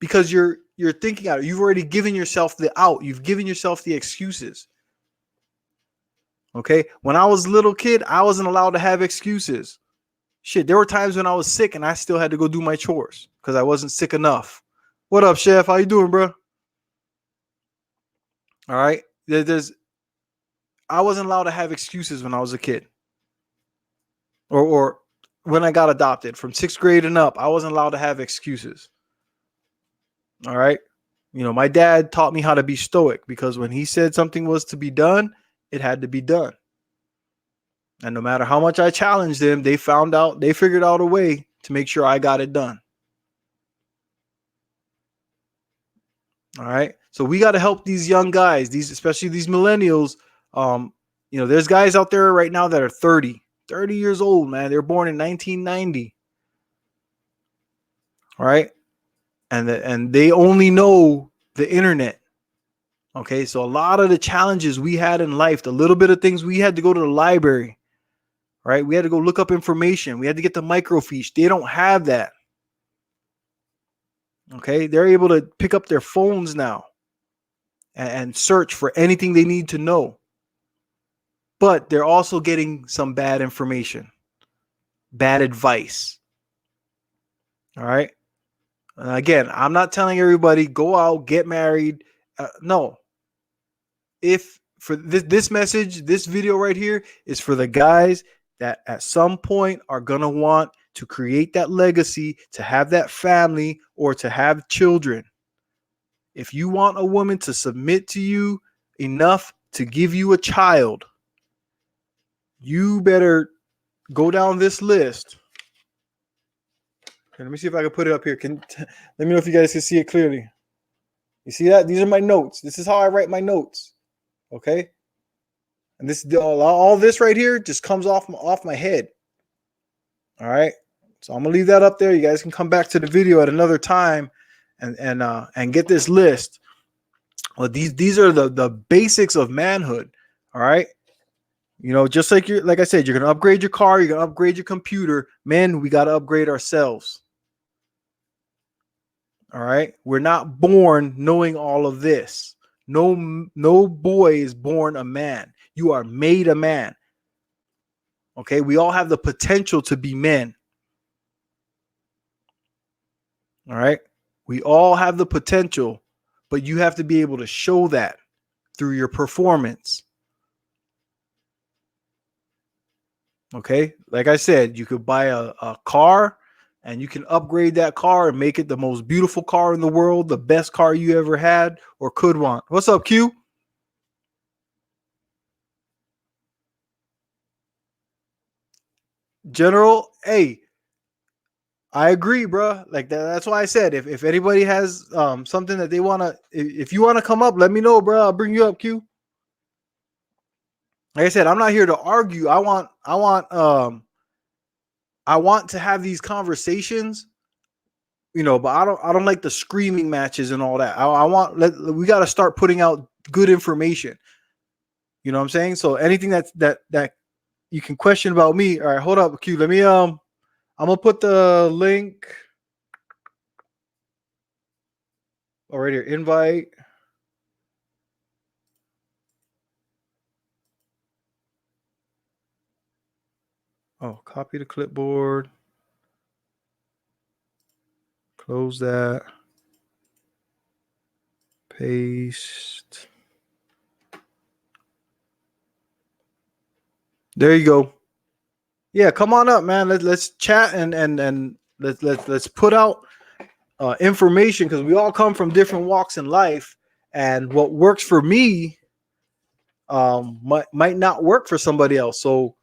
Because you're thinking out. You've already given yourself the out. You've given yourself the excuses. Okay? When I was a little kid, I wasn't allowed to have excuses. Shit, there were times when I was sick and I still had to go do my chores because I wasn't sick enough. What up, Chef? How you doing, bro? All right. I wasn't allowed to have excuses when I was a kid. Or when I got adopted from 6th grade and up, I wasn't allowed to have excuses. All right. You know, my dad taught me how to be stoic because when he said something was to be done, it had to be done. And no matter how much I challenged them, they figured out a way to make sure I got it done. All right. So we got to help these young guys, especially these millennials. You know, there's guys out there right now that are 30 years old, man. They're born in 1990. All right. And they only know the internet. Okay. So a lot of the challenges we had in life, the little bit of things we had to go to the library, right? We had to go look up information. We had to get the microfiche. They don't have that. Okay. They're able to pick up their phones now and search for anything they need to know. But they're also getting some bad information, bad advice. All right. Again, I'm not telling everybody go out, get married. No. If for this message, this video right here is for the guys that at some point are going to want to create that legacy, to have that family, or to have children. If you want a woman to submit to you enough to give you a child, you better go down this list. Okay, let me see if I can put it up here. Let me know if you guys can see it clearly. You see that? These are my notes. This is how I write my notes. Okay. And this all this right here just comes off my head. All right. So I'm gonna leave that up there. You guys can come back to the video at another time and get this list. Well, these are the basics of manhood. All right. You know, just like I said, you're gonna upgrade your car, you're gonna upgrade your computer. Men, we gotta upgrade ourselves. All right. We're not born knowing all of this. No boy is born a man. You are made a man. Okay. We all have the potential to be men. All right. We all have the potential, but you have to be able to show that through your performance. Okay. Like I said, you could buy a car and you can upgrade that car and make it the most beautiful car in the world, the best car you ever had or could want. What's up, Q? General, hey, I agree, bro. Like that's why I said if anybody has something that they wanna, if you wanna come up, let me know, bro. I'll bring you up, Q. Like I said, I'm not here to argue. I want to have these conversations, you know, but I don't like the screaming matches and all that. We got to start putting out good information. You know what I'm saying? So anything that you can question about me. All right, hold up, Q. Let me I'm gonna put the link. Oh, right here, invite. Oh, copy the clipboard. Close that. Paste. There you go. Yeah, come on up, man. Let's chat and let's put out information because we all come from different walks in life, and what works for me might not work for somebody else. So,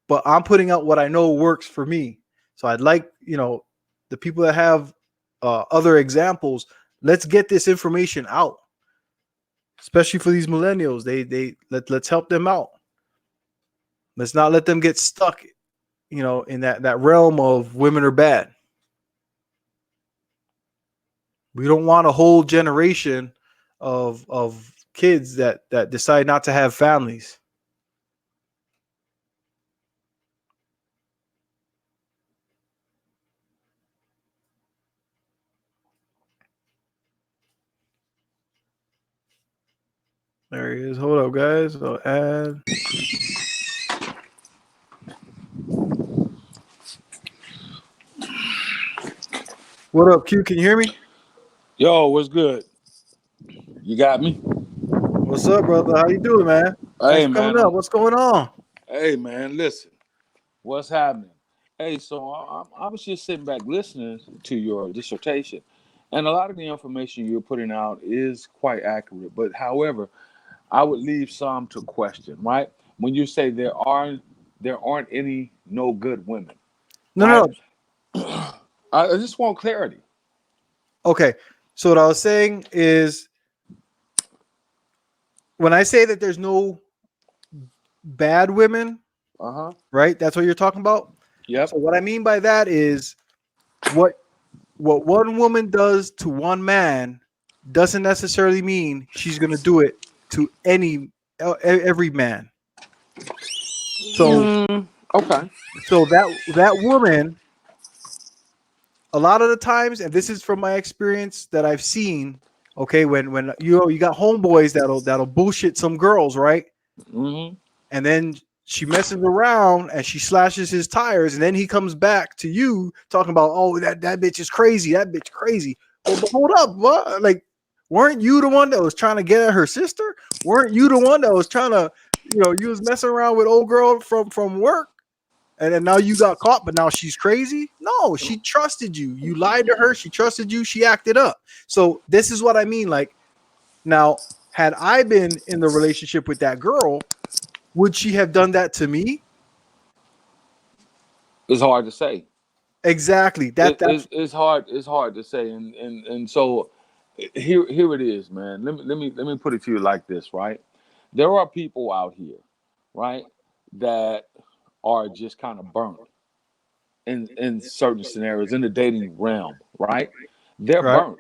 but I'm putting out what I know works for me. So I'd like, you know, the people that have other examples. Let's get this information out, especially for these millennials. Let's help them out. Let's not let them get stuck, you know, in that realm of women are bad. We don't want a whole generation of kids that decide not to have families. There he is. Hold up, guys. So add. What up, Q? Can you hear me? Yo, what's good? You got me? What's up, brother? How you doing, man? Thanks Hey, for coming man. up. What's going on? Hey, man. Listen, what's happening? Hey, so I was just sitting back listening to your dissertation, and a lot of the information you're putting out is quite accurate. But however, I would leave some to question. Right? When you say there aren't any no good women, No, no, right? no. I just want clarity. Okay. So what I was saying is when I say that there's no bad women, Uh huh. right? That's what you're talking about. Yep. So what I mean by that is what what one woman does to one man doesn't necessarily mean she's gonna do it to every man. So Okay. that woman, a lot of the times, and this is from my experience that I've seen, okay, when you got homeboys that'll bullshit some girls, right? Mm-hmm. And then she messes around and she slashes his tires, and then he comes back to you talking about, oh, that bitch is crazy, that bitch crazy. Well, but hold up, what? Like, weren't you the one that was trying to get at her sister? Weren't you the one that was trying to, you was messing around with old girl from work? And then now you got caught, but now she's crazy. No, she trusted you. You lied to her. She trusted you. She acted up. So this is what I mean. Like, now, had I been in the relationship with that girl, would she have done that to me? It's hard to say. Exactly. it, That's it, it's hard to say, and so here it is, man. Let me put it to you like this, right? There are people out here, right, that are just kind of burnt in certain scenarios in the dating realm, right? They're right. burnt.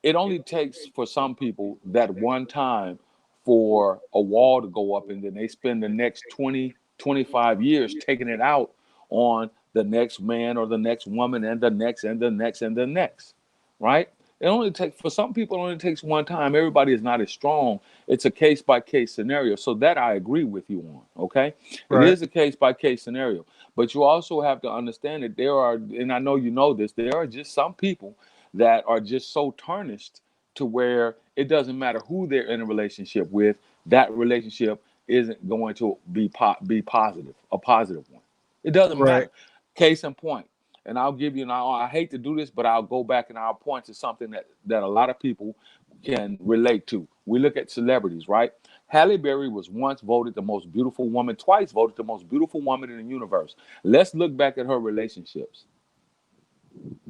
It only takes for some people that one time for a wall to go up, and then they spend the next 20, 25 years taking it out on the next man or the next woman and the next and the next and the next, right? It only takes for some people. It only takes one time. Everybody is not as strong. It's a case by case scenario. So that I agree with you on. Okay, it Right. is a case by case scenario. But you also have to understand that there are, and I know you know this, there are just some people that are just so tarnished to where it doesn't matter who they're in a relationship with, that relationship isn't going to be positive, a positive one. It doesn't Right. matter. Case in point, and I'll give you, now I hate to do this, but I'll go back and I'll point to something that a lot of people can relate to. We look at celebrities, right? Halle Berry was once voted the most beautiful woman, twice voted the most beautiful woman in the universe. Let's look back at her relationships,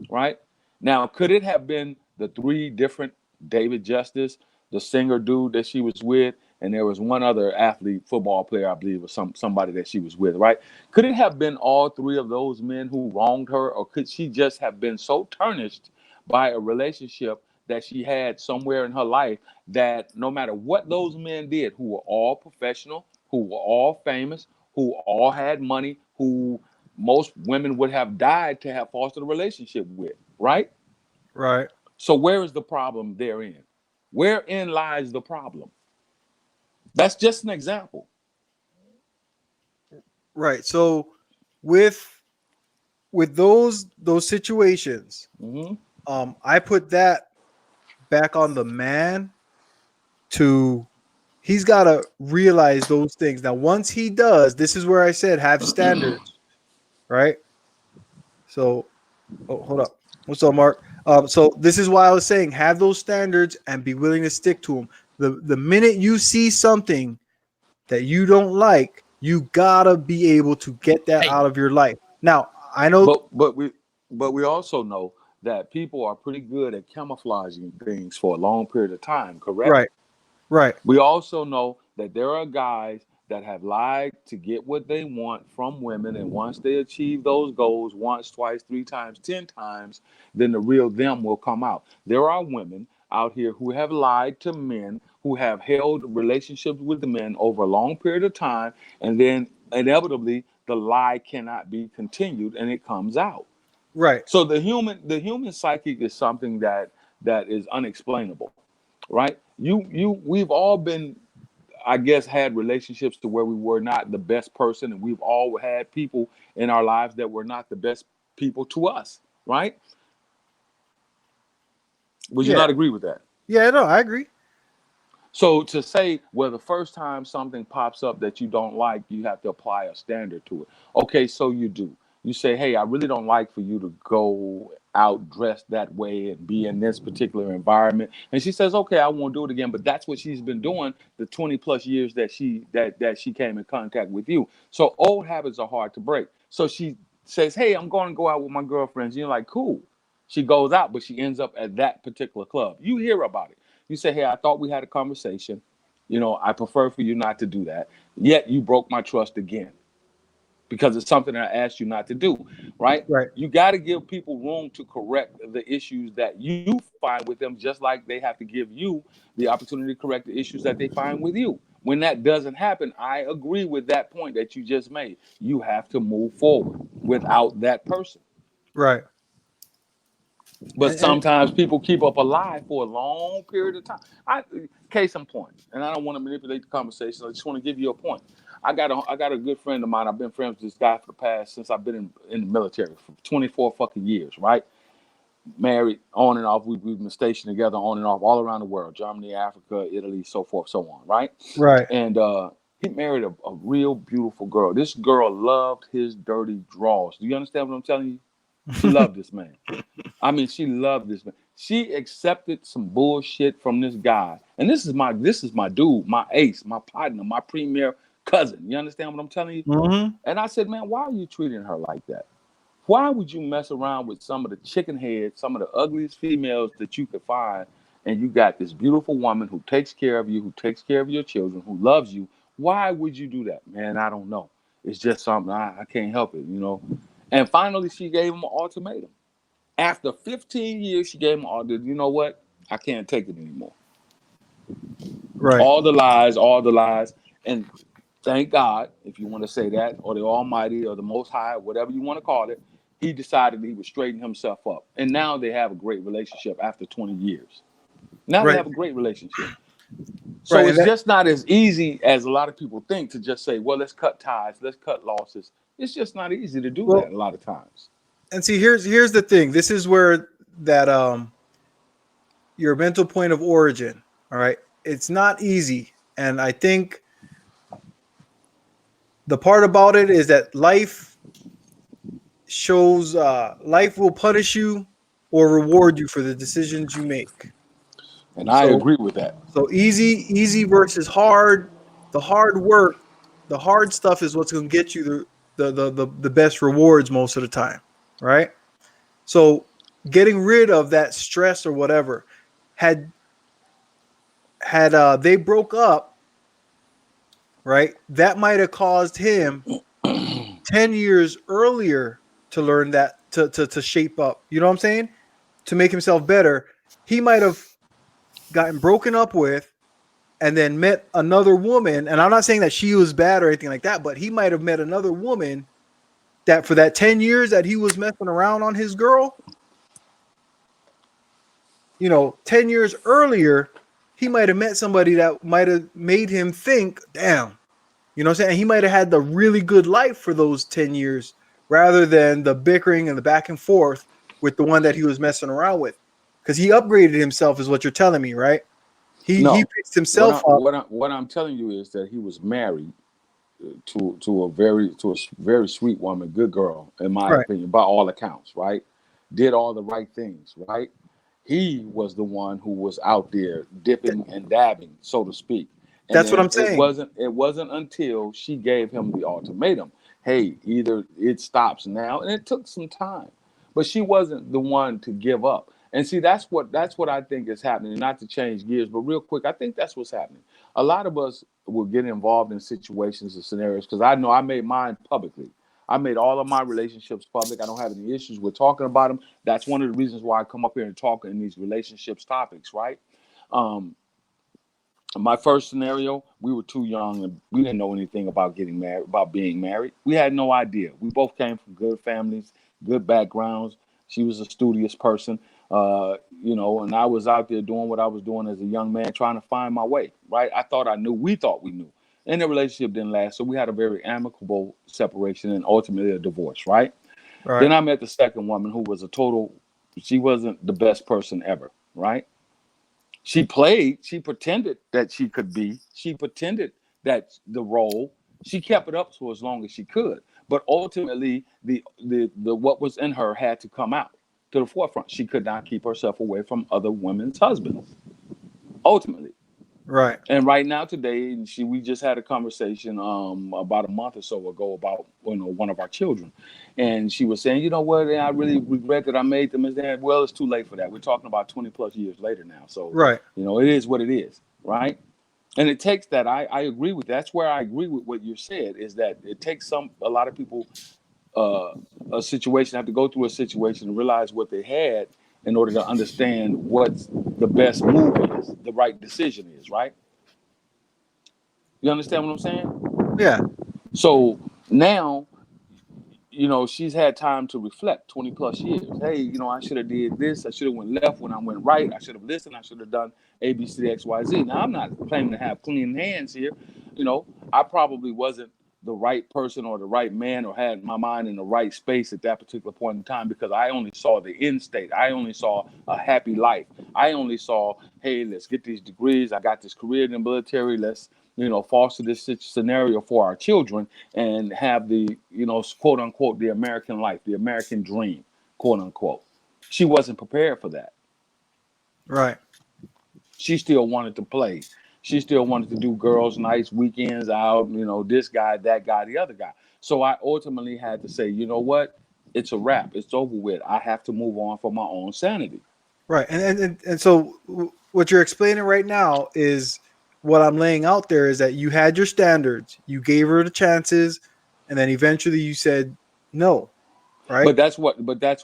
right? Now, could it have been the three different David Justice, the singer dude that she was with, and there was one other athlete, football player, I believe, or somebody that she was with, right? Could it have been all three of those men who wronged her, or could she just have been so tarnished by a relationship that she had somewhere in her life that no matter what those men did, who were all professional, who were all famous, who all had money, who most women would have died to have fostered a relationship with, right? Right. So where is the problem therein? Wherein lies the problem? That's just an example. Right. So with those situations, Hmm. I put that back on the man to he's got to realize those things. Now, once he does, this is where I said have standards, right? So, oh, hold up. What's up, Mark? So this is why I was saying have those standards and be willing to stick to them. The minute you see something that you don't like, you gotta be able to get that out of your life. Now, I know, But we also know that people are pretty good at camouflaging things for a long period of time, correct? right, right, We also know that there are guys that have lied to get what they want from women, and once they achieve those goals once, twice, three times, 10 times, then the real them will come out. There are women out here who have lied to men, who have held relationships with the men over a long period of time, and then inevitably the lie cannot be continued and it comes out. right, So the human psyche is something that is unexplainable, right? We've all been, I guess, had relationships to where we were not the best person, and we've all had people in our lives that were not the best people to us, right? Would you Yeah. not agree with that? Yeah, no, I agree. So to say, well, the first time something pops up that you don't like, you have to apply a standard to it. Okay, so you do. You say, hey, I really don't like for you to go out dressed that way and be in this particular environment. And she says, okay, I won't do it again. But that's what she's been doing the 20 plus years that she came in contact with you. So old habits are hard to break. So she says, hey, I'm going to go out with my girlfriends. You're like, cool. She goes out, but she ends up at that particular club. You hear about it. You say, hey, I thought we had a conversation. I prefer for you not to do that. Yet you broke my trust again because it's something I asked you not to do, right? Right. You got to give people room to correct the issues that you find with them, just like they have to give you the opportunity to correct the issues that they find with you. When that doesn't happen, I agree with that point that you just made. You have to move forward without that person. Right. But And sometimes people keep up a lie for a long period of time. Case in point, and I don't want to manipulate the conversation. I just want to give you a point. I got a good friend of mine. I've been friends with this guy for the past since I've been in the military for 24 fucking years, right? Married on and off. We've been stationed together on and off all around the world: Germany, Africa, Italy, so forth, so on, right? right. And he married a real beautiful girl. This girl loved his dirty drawers. Do you understand what I'm telling you? She loved this man. I mean, she loved this man. She accepted some bullshit from this guy. And this is my dude, my ace, my partner, my premier cousin. You understand what I'm telling you? Hmm. And I said, man, why are you treating her like that? Why would you mess around with some of the chicken heads, some of the ugliest females that you could find, and you got this beautiful woman who takes care of you, who takes care of your children, who loves you? Why would you do that? Man, I don't know. It's just something I can't help it. And finally, she gave him an ultimatum. After 15 years, she gave him all the, you know what? I can't take it anymore. Right. All the lies, all the lies. And thank God, if you want to say that, or the Almighty, or the Most High, whatever you want to call it, he decided he would straighten himself up. And now they have a great relationship after 20 years. Now they Right. have a great relationship. So Right. And it's that, just not as easy as a lot of people think to just say, well, let's cut ties, let's cut losses. It's just not easy to do that well, a lot of times. and see, here's the thing. This is where that your mental point of origin. All right. It's not easy, and I think the part about it is that life will punish you or reward you for the decisions you make. And I So agree with that. so easy versus hard. The hard work, the hard stuff is what's going to get you the best rewards most of the time, right? So getting rid of that stress or whatever had they broke up, right? That might have caused him 10 years earlier to learn that to shape up. You know what I'm saying? To make himself better. He might have gotten broken up with and then met another woman. And I'm not saying that she was bad or anything like that, but he might have met another woman that for that 10 years that he was messing around on his girl, 10 years earlier, he might have met somebody that might have made him think, damn, you know what I'm saying? He might have had the really good life for those 10 years rather than the bickering and the back and forth with the one that he was messing around with. Because he upgraded himself, is what you're telling me, right? He No, fixed himself up. what I'm telling you is that he was married to a very sweet woman, good girl, in my Right. opinion, by all accounts. Right, did all the right things. Right, he was the one who was out there dipping and dabbing, so to speak. And That's what then I'm it saying. wasn't it wasn't until she gave him the ultimatum. Hey, either it stops now, and it took some time, but she wasn't the one to give up. And see, that's what I think is happening. Not to change gears, but real quick, I think that's what's happening. A lot of us will get involved in situations and scenarios because I know I made mine publicly. I made all of my relationships public. I don't have any issues with talking about them. That's one of the reasons why I come up here and talk in these relationships topics, right? Um, my first scenario, we were too young and we didn't know anything about getting married, about being married. We had no idea. We both came from good families, good backgrounds. She was a studious person, and I was out there doing what I was doing as a young man, trying to find my way, right? I thought I knew, we thought we knew. And the relationship didn't last. So we had a very amicable separation and ultimately a divorce, right? Right. Then I met the second woman who was she wasn't the best person ever, right? She pretended that she could be, she pretended that the role, she kept it up for as long as she could. But ultimately, the what was in her had to come out to the forefront. She could not keep herself away from other women's husbands, ultimately. Right. And right now, today, we just had a conversation about a month or so ago about one of our children, and she was saying, you know what, I really regret that I made them as that. Well, it's too late for that. We're talking about 20 plus years later now, so Right. it is what it is, right? And it takes that. I agree with that's where I agree with what you said, is that it takes a lot of people uh, a situation have to go through a situation and realize what they had in order to understand what the best move is, the right decision is, right? You understand what I'm saying? Yeah. So now, she's had time to reflect 20 plus years. Hey, I should have did this. I should have went left when I went right. I should have listened. I should have done A, B, C, X, Y, Z. Now, I'm not claiming to have clean hands here. I probably wasn't the right person or the right man or had my mind in the right space at that particular point in time, because I only saw the end state. I only saw a happy life. I only saw, hey, let's get these degrees. I got this career in the military. Let's, foster this scenario for our children and have the, quote unquote, the American life, the American dream, quote unquote. She wasn't prepared for that. Right. She still wanted to play. She still wanted to do girls' nights, weekends out, this guy, that guy, the other guy. So I ultimately had to say, you know what? It's a wrap. It's over with. I have to move on for my own sanity. Right. And so what you're explaining right now is what I'm laying out there is that you had your standards, you gave her the chances, and then eventually you said no. Right. But that's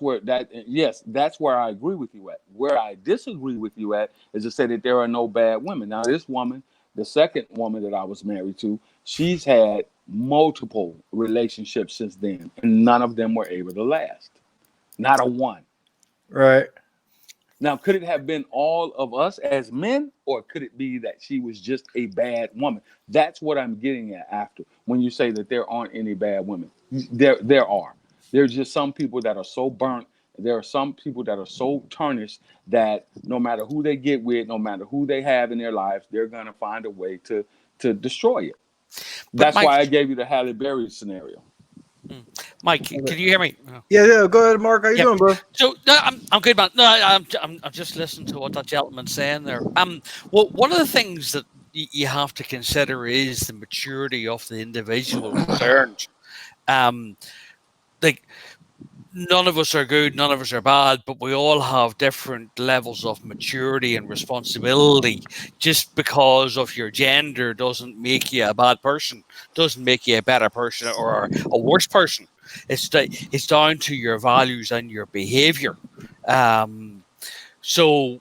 where yes, that's where I agree with you at. Where I disagree with you at is to say that there are no bad women. Now, this woman, the second woman that I was married to, she's had multiple relationships since then, and none of them were able to last. Not a one. Right. Now, could it have been all of us as men, or could it be that she was just a bad woman? That's what I'm getting at after when you say that there aren't any bad women. There are. There's just some people that are so burnt. There are some people that are so tarnished that no matter who they get with, no matter who they have in their lives, they're gonna find a way to destroy it. But That's Mike, why I gave you the Halle Berry scenario. Mike, can you hear me? Yeah. Go ahead, Mark. How you Yeah. doing, bro? So no, I'm good, man. No, I'm just listening to what that gentleman's saying there. Well, one of the things that you have to consider is the maturity of the individual concerned. Like, none of us are good, none of us are bad, but we all have different levels of maturity and responsibility. Just because of your gender doesn't make you a bad person, doesn't make you a better person or a worse person. It's down to your values and your behavior. So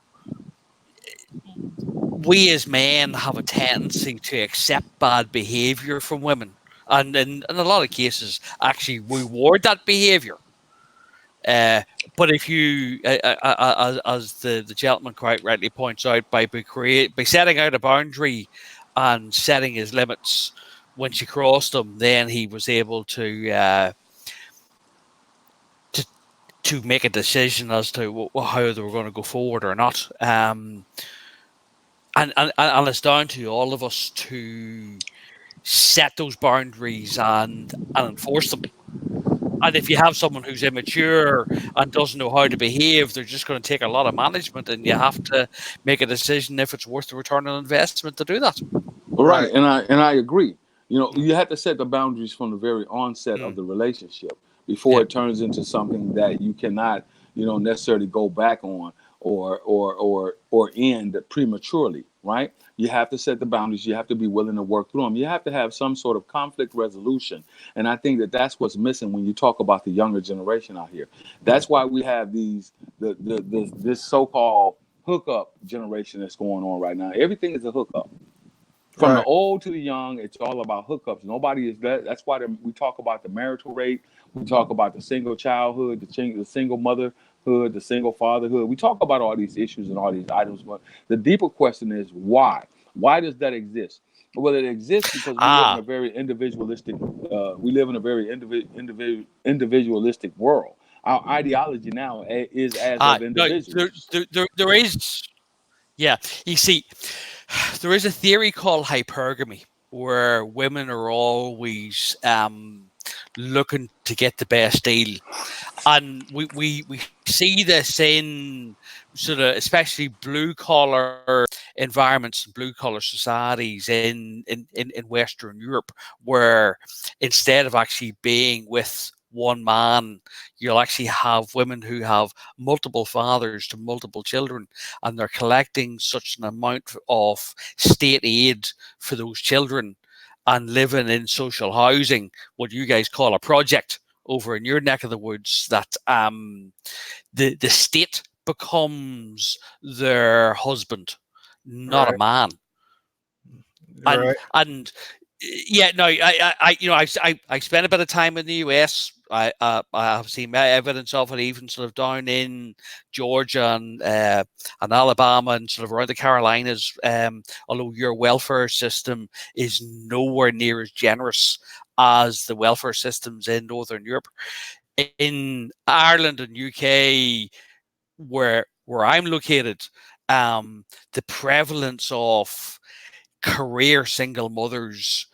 we as men have a tendency to accept bad behavior from women, and in a lot of cases actually reward that behavior. But if you, as the gentleman quite rightly points out, by setting out a boundary and setting his limits, when she crossed them, then he was able to to make a decision as to how they were going to go forward or not. And it's down to all of us to set those boundaries and enforce them. And if you have someone who's immature and doesn't know how to behave, they're just going to take a lot of management, and you have to make a decision if it's worth the return on investment to do that. Right, Right. and I agree. Mm. You have to set the boundaries from the very onset of Mm. the relationship before Yeah. it turns into something that you cannot, necessarily go back on or end prematurely. Right? You have to set the boundaries. You have to be willing to work through them. You have to have some sort of conflict resolution, and I think that that's what's missing when you talk about the younger generation out here. That's why we have this so-called hookup generation that's going on right now. Everything is a hookup. From the Right. old to the young, it's all about hookups. Nobody is that. That's why we talk about the marital rate. We talk about the single childhood, the single motherhood, the single fatherhood. We talk about all these issues and all these items. But the deeper question is why? Why does that exist? Well, it exists because we live in a Ah. very individualistic. We live in a very individualistic world. Our ideology now is as Uh, of no, individuals. there is, yeah. You see, there is a theory called hypergamy, where women are always looking to get the best deal, and we see this in sort of especially blue collar environments and blue collar societies in Western Europe, where instead of actually being with one man, you'll actually have women who have multiple fathers to multiple children, and they're collecting such an amount of state aid for those children and living in social housing, what you guys call a project over in your neck of the woods, that the state becomes their husband, not a Right. man. Right. And yeah, no, I spent a bit of time in the US. I have seen evidence of it, even sort of down in Georgia and Alabama and sort of around the Carolinas. Although your welfare system is nowhere near as generous as the welfare systems in Northern Europe. In Ireland and UK, where I'm located, the prevalence of career single mothers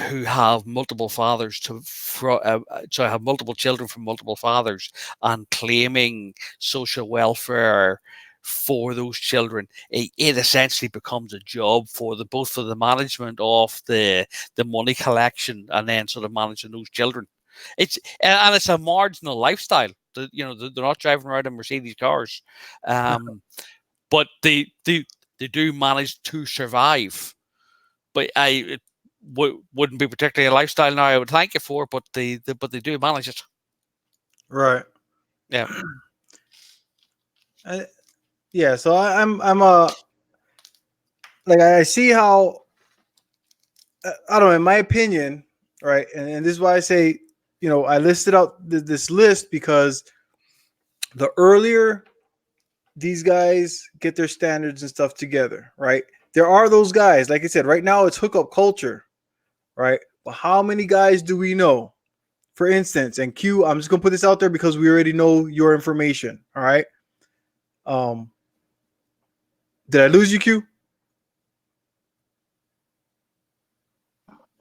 who have multiple fathers so have multiple children from multiple fathers and claiming social welfare for those children, it essentially becomes a job for the both for the management of the money collection and then sort of managing those children. It's a marginal lifestyle. They're not driving around in Mercedes cars, but they do manage to survive. But it wouldn't be particularly a lifestyle now I would thank you for, but they do manage it. Right. Yeah. Yeah. So I'm like, I see how, I don't know, in my opinion, right, and this is why I say, I listed out this list because the earlier these guys get their standards and stuff together, right? There are those guys, like I said, right now it's hookup culture, right? But how many guys do we know? For instance, and Q, I'm just gonna put this out there because we already know your information. All right. Um, did I lose you, Q?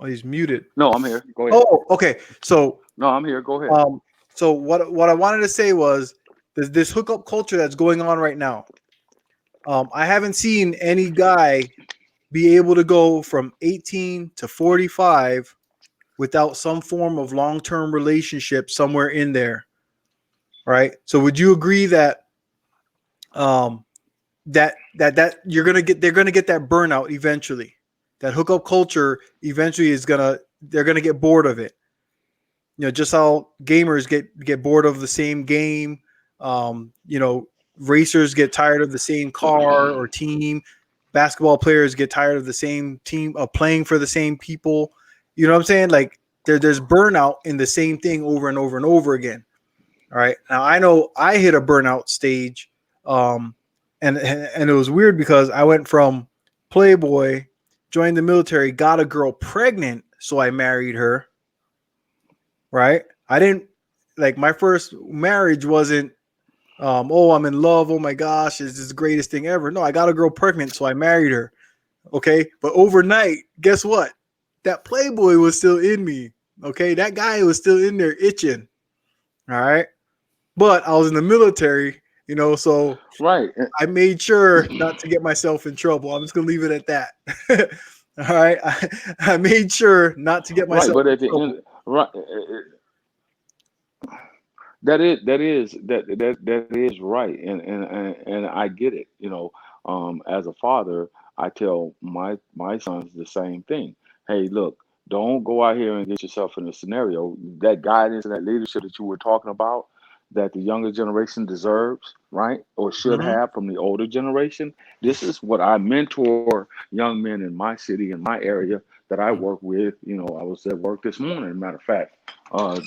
Oh, he's muted. No, I'm here. Go ahead. Oh, okay. So, No, I'm here. Go ahead. so what I wanted to say was this hookup culture that's going on right now. I haven't seen any guy be able to go from 18 to 45 without some form of long-term relationship somewhere in there, right? So would you agree that that they're gonna get that burnout eventually? That hookup culture eventually they're gonna get bored of it. Just how gamers get bored of the same game. Racers get tired of the same car or team. Basketball players get tired of the same team of playing for the same people. You know what I'm saying? Like there's burnout in the same thing over and over and over again. All right. Now I know I hit a burnout stage, and it was weird because I went from Playboy, joined the military, got a girl pregnant, so I married her. Right? I didn't like my first marriage wasn't oh, I'm in love, oh my gosh, it's the greatest thing ever. No, I got a girl pregnant, so I married her. Okay, but overnight, guess what? That Playboy was still in me. Okay, that guy was still in there itching. All right, but I was in the military, so Right. I made sure not to get myself in trouble. I'm just gonna leave it at that. All right, I made sure not to get Right. myself But in at the trouble. end, right. That is right, and I get it. As a father, I tell my sons the same thing. Hey, look, don't go out here and get yourself in a scenario. That guidance and that leadership that you were talking about, that the younger generation deserves, right, or should Mhm. have from the older generation. This is what I mentor young men in my city, in my area that I work with. I was at work this morning, matter of fact,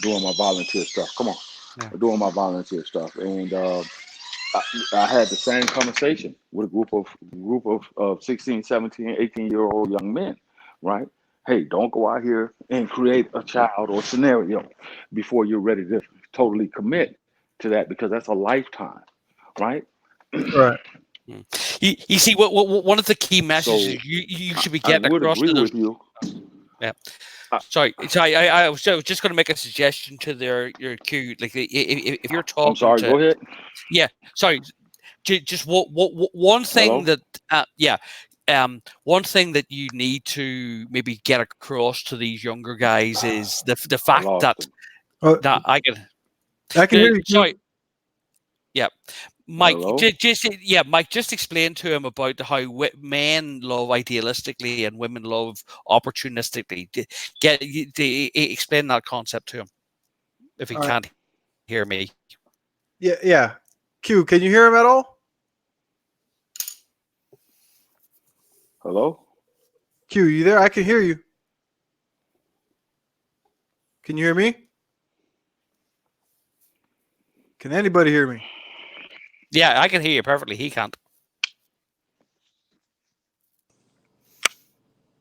doing my volunteer stuff. Come on, Yeah. doing my volunteer stuff, and I had the same conversation with a group of 16, 17, 18-year-old young men, right? Hey, don't go out here and create a child or scenario before you're ready to totally commit to that because that's a lifetime, right? Right. You see, what one of the key So messages you should be I getting would across agree to those. with you. Yeah. I, Sorry. I was just going to make a suggestion to your queue. Like, if you're I'm talking sorry. to, Go ahead. yeah. Sorry. Just one thing Hello. that, yeah. One thing that you need to maybe get across to these younger guys is the I fact lost that him. I can no, hear you. Q. sorry. Yeah. Mike, Hello. Mike, just explain to him about how men love idealistically and women love opportunistically. Explain that concept to him if he All right. can't hear me. Yeah. Q, can you hear him at all? Hello. Q, you there? I can hear you. Can you hear me? Can anybody hear me? Yeah, I can hear you perfectly. He can't.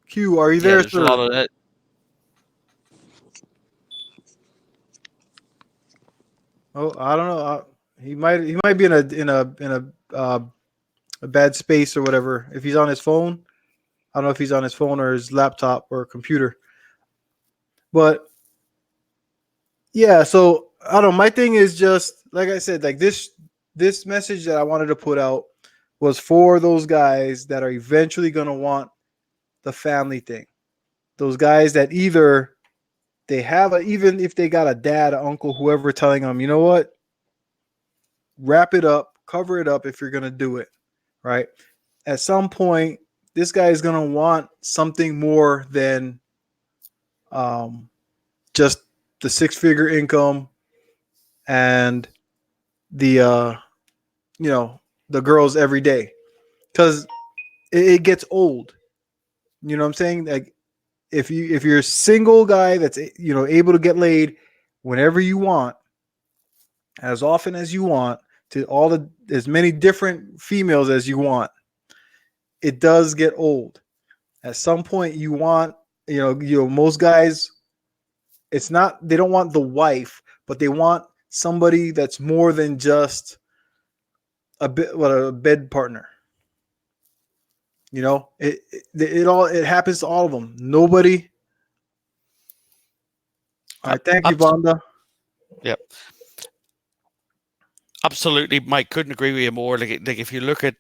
Q, are you Yeah, there, there's a lot sir? of that. Oh, I don't know. He might be in a bad space or whatever. If he's on his phone, I don't know if he's on his phone or his laptop or computer. But yeah, so I don't know. My thing is just like I said, like this message that I wanted to put out was for those guys that are eventually gonna want the family thing. Those guys that either they have even if they got a dad, an uncle, whoever telling them, you know what, wrap it up, cover it up if you're gonna do it, right? At some point, this guy is gonna want something more than um, just the 6-figure income and the the girls every day, because it gets old. You know what I'm saying? Like if you're a single guy that's able to get laid whenever you want, as often as you want, to as many different females as you want, it does get old. At some point, you want most guys. It's not they don't want the wife, but they want somebody that's more than just a bed partner. It happens to all of them. Nobody. All right, thank you, Vonda. Yep. Absolutely, Mike. Couldn't agree with you more. Like if you look at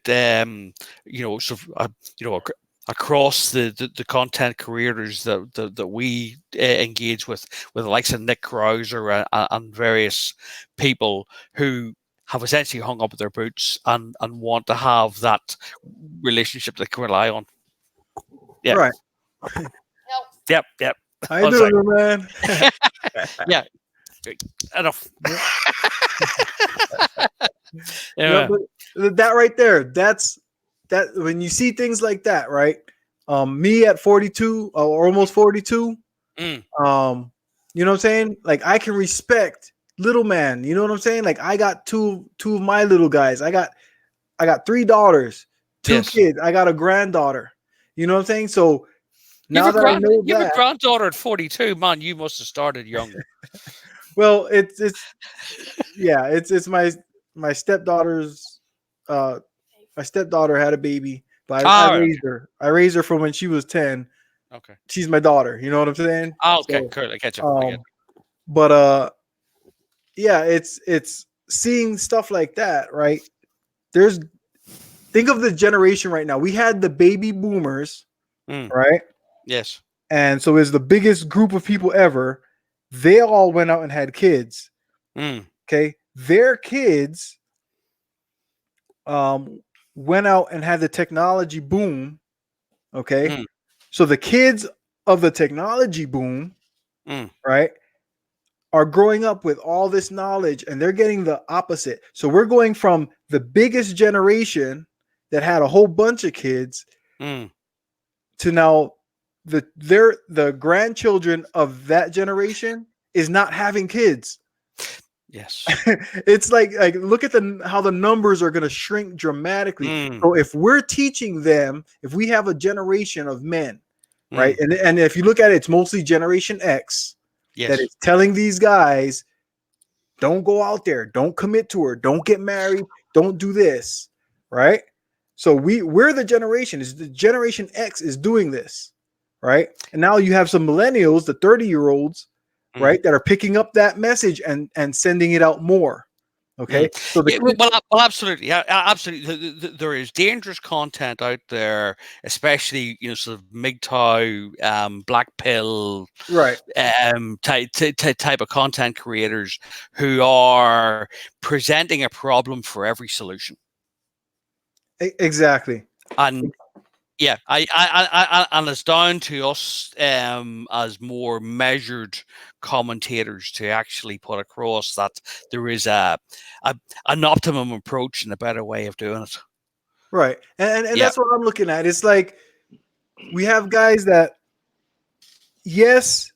across the content creators that we engage with the likes of Nick Krauser and various people who have essentially hung up their boots and want to have that relationship they can rely on. Yeah. Right. Yep. How you doing, man? Yeah. Enough. Yeah, but that right there, that's when you see things like that, right? Me at 42 or almost 42, you know what I'm saying? Like I can respect little man. You know what I'm saying? Like I got two of my little guys. I got 3 daughters, 2 kids. I got a granddaughter. You know what I'm saying? So now that I know you have that, a granddaughter at 42, man, you must have started young. well, it's my stepdaughter's my stepdaughter had a baby, but I raised her. I raised her from when she was 10. Okay. She's my daughter. You know what I'm saying? Okay, cool. I get you. But yeah, it's seeing stuff like that, right? Think of the generation right now. We had the baby boomers, right? Yes. And so it's the biggest group of people ever. They all went out and had kids. Okay. Their kids went out and had the technology boom. Okay. So the kids of the technology boom, right, are growing up with all this knowledge and they're getting the opposite. So we're going from the biggest generation that had a whole bunch of kids to now the grandchildren of that generation is not having kids. Yes. It's like look at how the numbers are going to shrink dramatically. So if we're teaching them, if we have a generation of men, right, and if you look at it, it's mostly Generation X that is telling these guys, Don't go out there. Don't commit to her. Don't get married. Don't do this. Right. So we're the generation. Is the Generation X is doing this, right? And now you have some millennials, the 30-year-olds, right, that are picking up that message and sending it out more. Okay. So Yeah, well, absolutely, yeah, absolutely. There is dangerous content out there, especially sort of MGTOW, black pill, right, type of content creators who are presenting a problem for every solution. exactly. And yeah, and it's down to us as more measured commentators to actually put across that there is an optimum approach and a better way of doing it. Right. And that's what I'm looking at. It's like we have guys that, yes,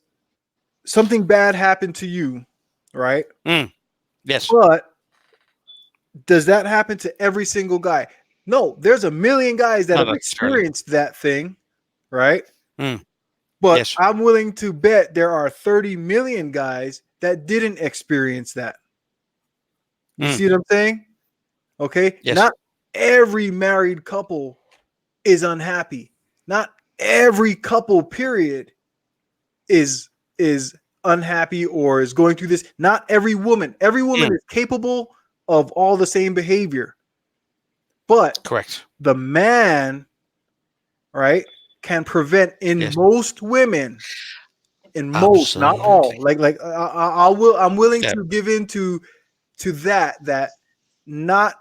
something bad happened to you, right? Yes. But does that happen to every single guy? No, there's a million guys that have experienced that thing, right? But yes. I'm willing to bet there are 30 million guys that didn't experience that. You see what I'm saying? Okay. Yes. Not every married couple is unhappy. Not every couple, period, is unhappy or is going through this. Not every woman. Every woman is capable of all the same behavior. But correct. The man, right, can prevent in most women, in most, not all. Like I'm willing to give into that not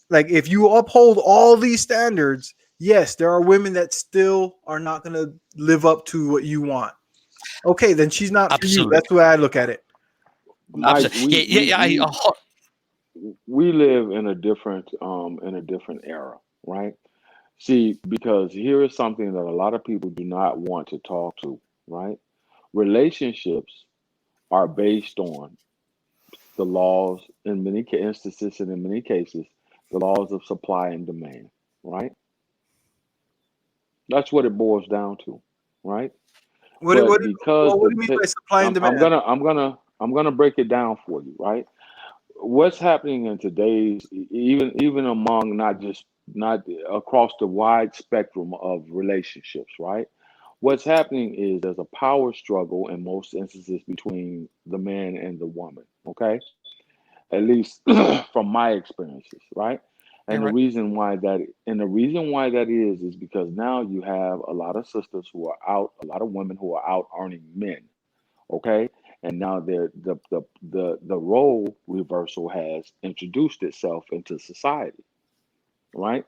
like if you uphold all these standards, yes, there are women that still are not going to live up to what you want. Okay, then she's not for you. That's the way I look at it. Mike, we live in a different era, right? See, because here is something that a lot of people do not want to talk to, right? Relationships are based on the laws in many instances and in many cases, the laws of supply and demand, right? That's what it boils down to, right? What do you mean by supply and demand? I'm gonna break it down for you, right? What's happening in today's even among not across the wide spectrum of relationships, right? What's happening is there's a power struggle in most instances between the man and the woman, okay? At least from my experiences, right? And the reason why that is because now you have a lot of sisters who are out, a lot of women who are out earning men, okay? And now the role reversal has introduced itself into society, right?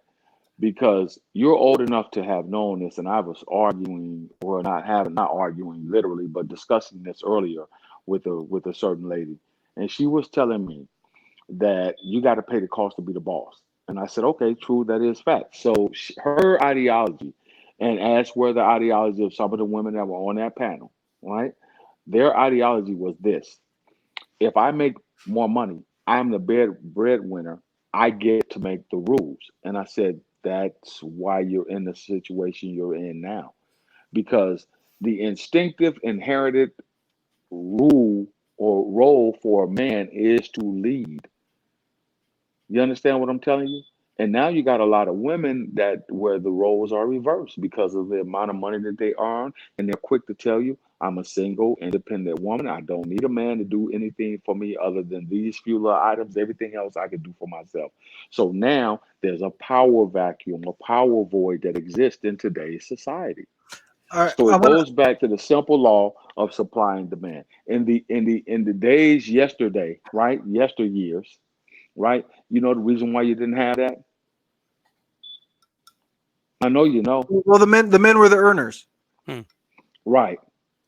Because you're old enough to have known this, and I was arguing, or not arguing literally, but discussing this earlier with a certain lady, and she was telling me that you got to pay the cost to be the boss. And I said, okay, true, that is fact. So her ideology, and as were the ideology of some of the women that were on that panel, right? Their ideology was this: if I make more money, I'm the breadwinner. I get to make the rules. And I said, that's why you're in the situation you're in now. Because the instinctive inherited rule or role for a man is to lead. You understand what I'm telling you? And now you got a lot of women that where the roles are reversed because of the amount of money that they earn, and they're quick to tell you, I'm a single, independent woman. I don't need a man to do anything for me other than these few little items. Everything else I can do for myself. So now there's a power vacuum, a power void that exists in today's society. So it goes back to the simple law of supply and demand. In the days yesterday, right? Yesteryears, right? You know the reason why you didn't have that? I know you know. Well, the men were the earners. Right.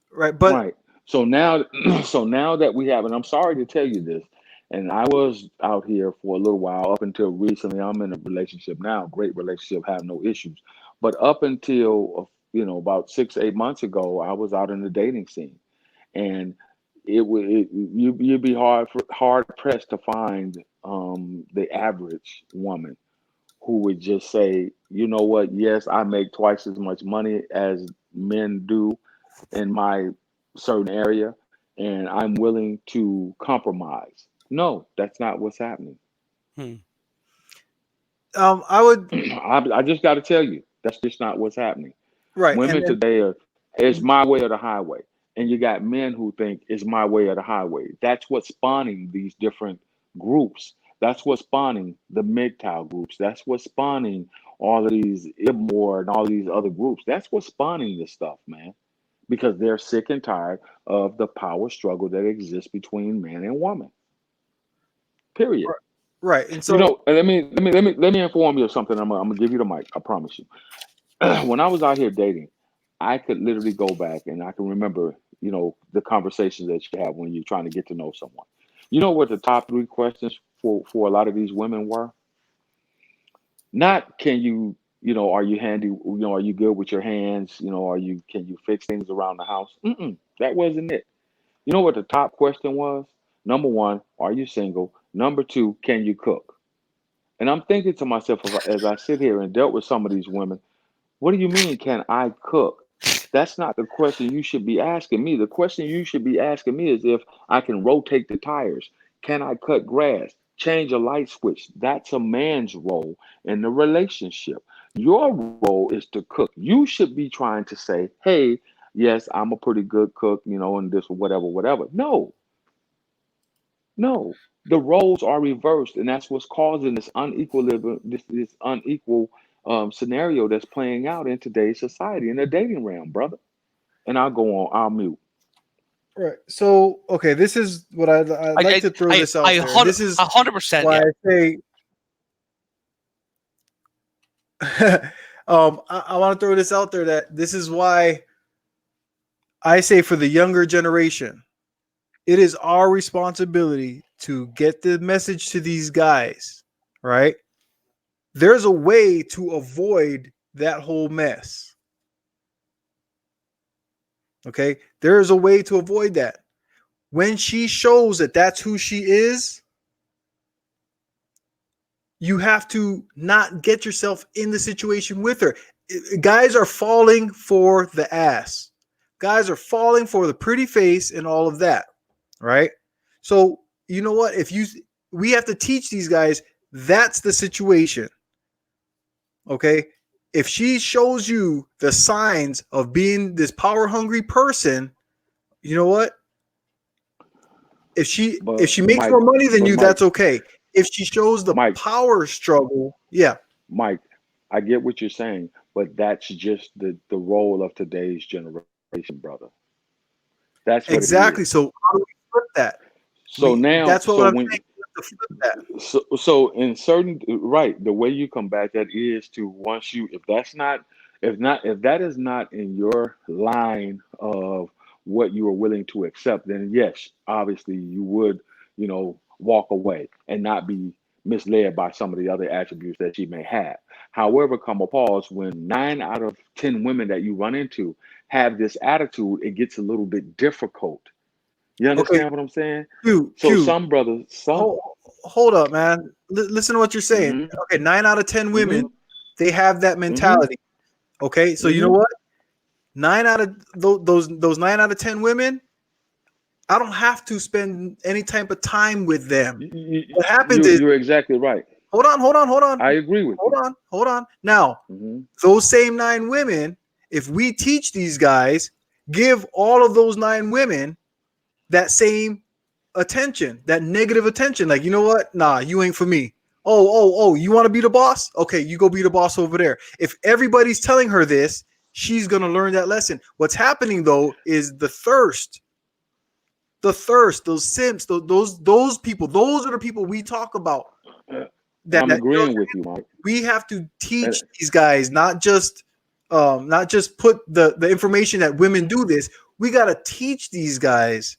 Right. But right. So now so now that we have, and I'm sorry to tell you this, and I was out here for a little while up until recently. I'm in a relationship now, great relationship, have no issues. But up until about 6-8 months ago, I was out in the dating scene, and you'd be hard pressed to find the average woman who would just say, you know what, yes, I make twice as much money as men do in my certain area, and I'm willing to compromise. No, that's not what's happening. Hmm. I would I just got to tell you, that's just not what's happening. right, and Women then today are, it's my way or the highway. And you got men who think it's my way or the highway. That's what's spawning these different groups. That's what's spawning the MGTOW groups. That's what's spawning all of these IBMOR and all these other groups. That's what's spawning this stuff, man. Because they're sick and tired of the power struggle that exists between man and woman. Period. right, and You so know, and let me inform you of something. I'm gonna give you the mic. I promise you. When I was out here dating, I could literally go back and I can remember, the conversations that you have when you're trying to get to know someone. You know what the top three questions for a lot of these women were? Not can you, are you handy, are you good with your hands, can you fix things around the house? That wasn't it. You know what the top question was? Number one, are you single? Number two, can you cook? And I'm thinking to myself as I sit here and dealt with some of these women, what do you mean, can I cook? That's not the question you should be asking me. The question you should be asking me is if I can rotate the tires. Can I cut grass? Change a light switch. That's a man's role in the relationship. Your role is to cook. You should be trying to say, hey, yes, I'm a pretty good cook, and this, whatever, whatever. No, no. The roles are reversed, and that's what's causing this unequal this unequal scenario that's playing out in today's society in the dating realm, brother. And I'll go on. I'll mute. right, so okay, this is what I'd like to throw this out there, and this is 100%, why yeah. I say I want to throw this out there that this is why I say for the younger generation, it is our responsibility to get the message to these guys, right? There's a way to avoid that whole mess. Okay? There is a way to avoid that. When she shows that that's who she is, you have to not get yourself in the situation with her. Guys are falling for the ass. Guys are falling for the pretty face and all of that, right? So, you know what? We have to teach these guys that's the situation. Okay? If she shows you the signs of being this power hungry person, you know what? If But she makes Mike, more money than but you, Mike, that's okay. If she shows the Mike, power struggle, yeah, Mike, I get what you're saying, but that's just the role of today's generation, brother. That's what it exactly. is. So how do we flip that? So now, That's what so I'm when saying. We have to flip that. so in certain, right, the way you combat that is to, once you, if that is not in your line of what you are willing to accept, then yes, obviously you would, walk away and not be misled by some of the other attributes that she may have. However, come a pause when 9 out of 10 women that you run into have this attitude, it gets a little bit difficult. You Okay, understand what I'm saying? So Q. some brothers, some. Hold up, man. Listen to what you're saying. Mhm. Okay, 9 out of 10 women, Mhm. they have that Mhm. mentality. Okay, so you know Mhm. what? Those 9 out of 10 women, I don't have to spend any type of time with them. What happens is, You're exactly right. I agree with you. hold on. Now, Mhm. those same 9 women, if we teach these guys, give all of those 9 women that same attention, that negative attention. Like, you know what? Nah, you ain't for me. Oh, you want to be the boss? Okay, you go be the boss over there. If everybody's telling her this, she's gonna learn that lesson. What's happening though is those simps, those people, those are the people we talk about. Uh, That I'm you know, agreeing with you, Mike. we have to And teach these guys, not just put the information that women do this. We gotta teach these guys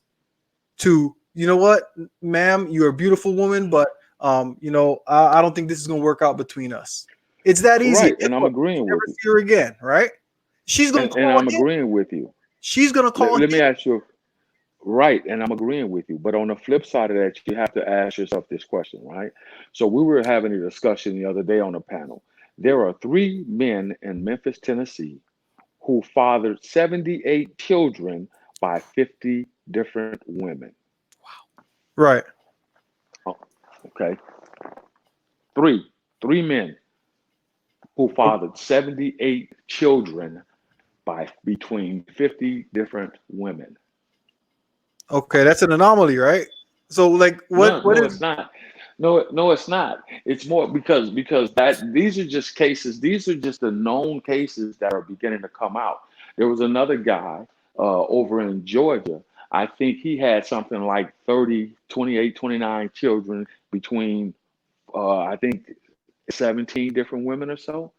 to, you know what, ma'am, you're a beautiful woman, but I don't think this is gonna work out between us. It's that easy. right, Guess and I'm what? You agreeing never with you. see her again, right? She's gonna And call I'm him. agreeing with you. She's gonna call Let me him. ask you, right, and I'm agreeing with you. But on the flip side of that, you have to ask yourself this question, right? So we were having a discussion the other day on a panel. There are 3 men in Memphis, Tennessee, who fathered 78 children by 50 different women. Right. Okay, three men who fathered 78 children by between 50 different women. Okay, that's an anomaly, right? So like No, what no, is it's not. No, it's not. It's more because that these are just cases. These are just the known cases that are beginning to come out. There was another guy over in Georgia. I think he had something like 30, 28, 29 children between I think 17 different women or so.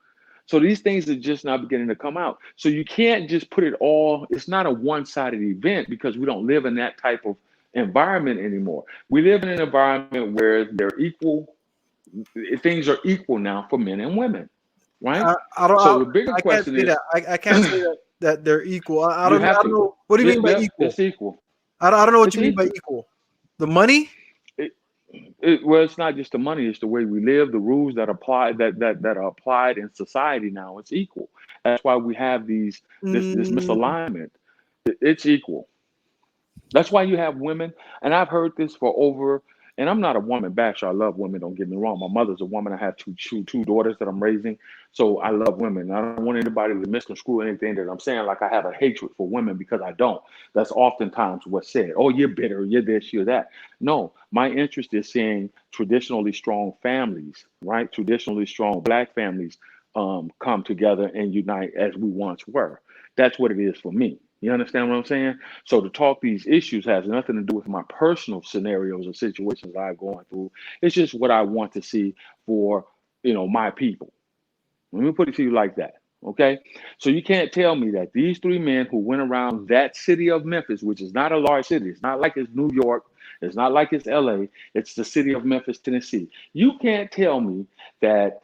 So these things are just now beginning to come out. So you can't just put it all, it's not a one-sided event because we don't live in that type of environment anymore. We live in an environment where they're equal, things are equal now for men and women, right? I don't So the bigger I can't question say is, that. I can't say that they're equal. you I have don't to. know. What do you mean by equal? It's equal. I don't know what It's you mean by equal. equal. The money? Well, it's not just the money; it's the way we live, the rules that apply that are applied in society now. It's equal. That's why we have this Mm, misalignment. It's equal. That's why you have women, and I've heard this for over. And I'm not a woman basher. I love women. Don't get me wrong. My mother's a woman. I have two daughters that I'm raising, so I love women. I don't want anybody to misconstrue anything that I'm saying. Like I have a hatred for women because I don't. That's oftentimes what's said. Oh, you're bitter. You're this. You're that. No, my interest is seeing traditionally strong families, right? Traditionally strong Black families come together and unite as we once were. That's what it is for me. You understand what I'm saying? So to talk these issues has nothing to do with my personal scenarios or situations that I've gone through. It's just what I want to see for my people. Let me put it to you like that. Okay. So you can't tell me that these three men who went around that city of Memphis, which is not a large city, it's not like it's New York, it's not like it's LA, it's the city of Memphis, Tennessee. You can't tell me that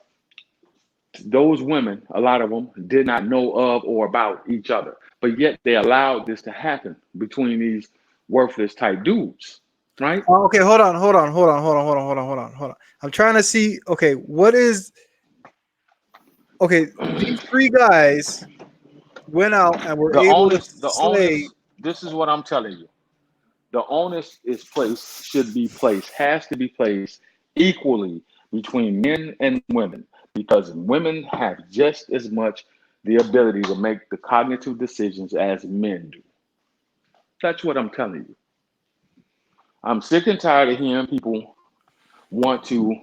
those women, a lot of them, did not know of or about each other, but yet they allowed this to happen between these worthless type dudes, right? okay, hold on. I'm trying to see. Okay, what is okay? These three guys went out and were able to The slay. onus. This is what I'm telling you. The onus is placed, should be placed, has to be placed equally between men and women because women have just as much the ability to make the cognitive decisions as men do. That's what I'm telling you. I'm sick and tired of hearing people want to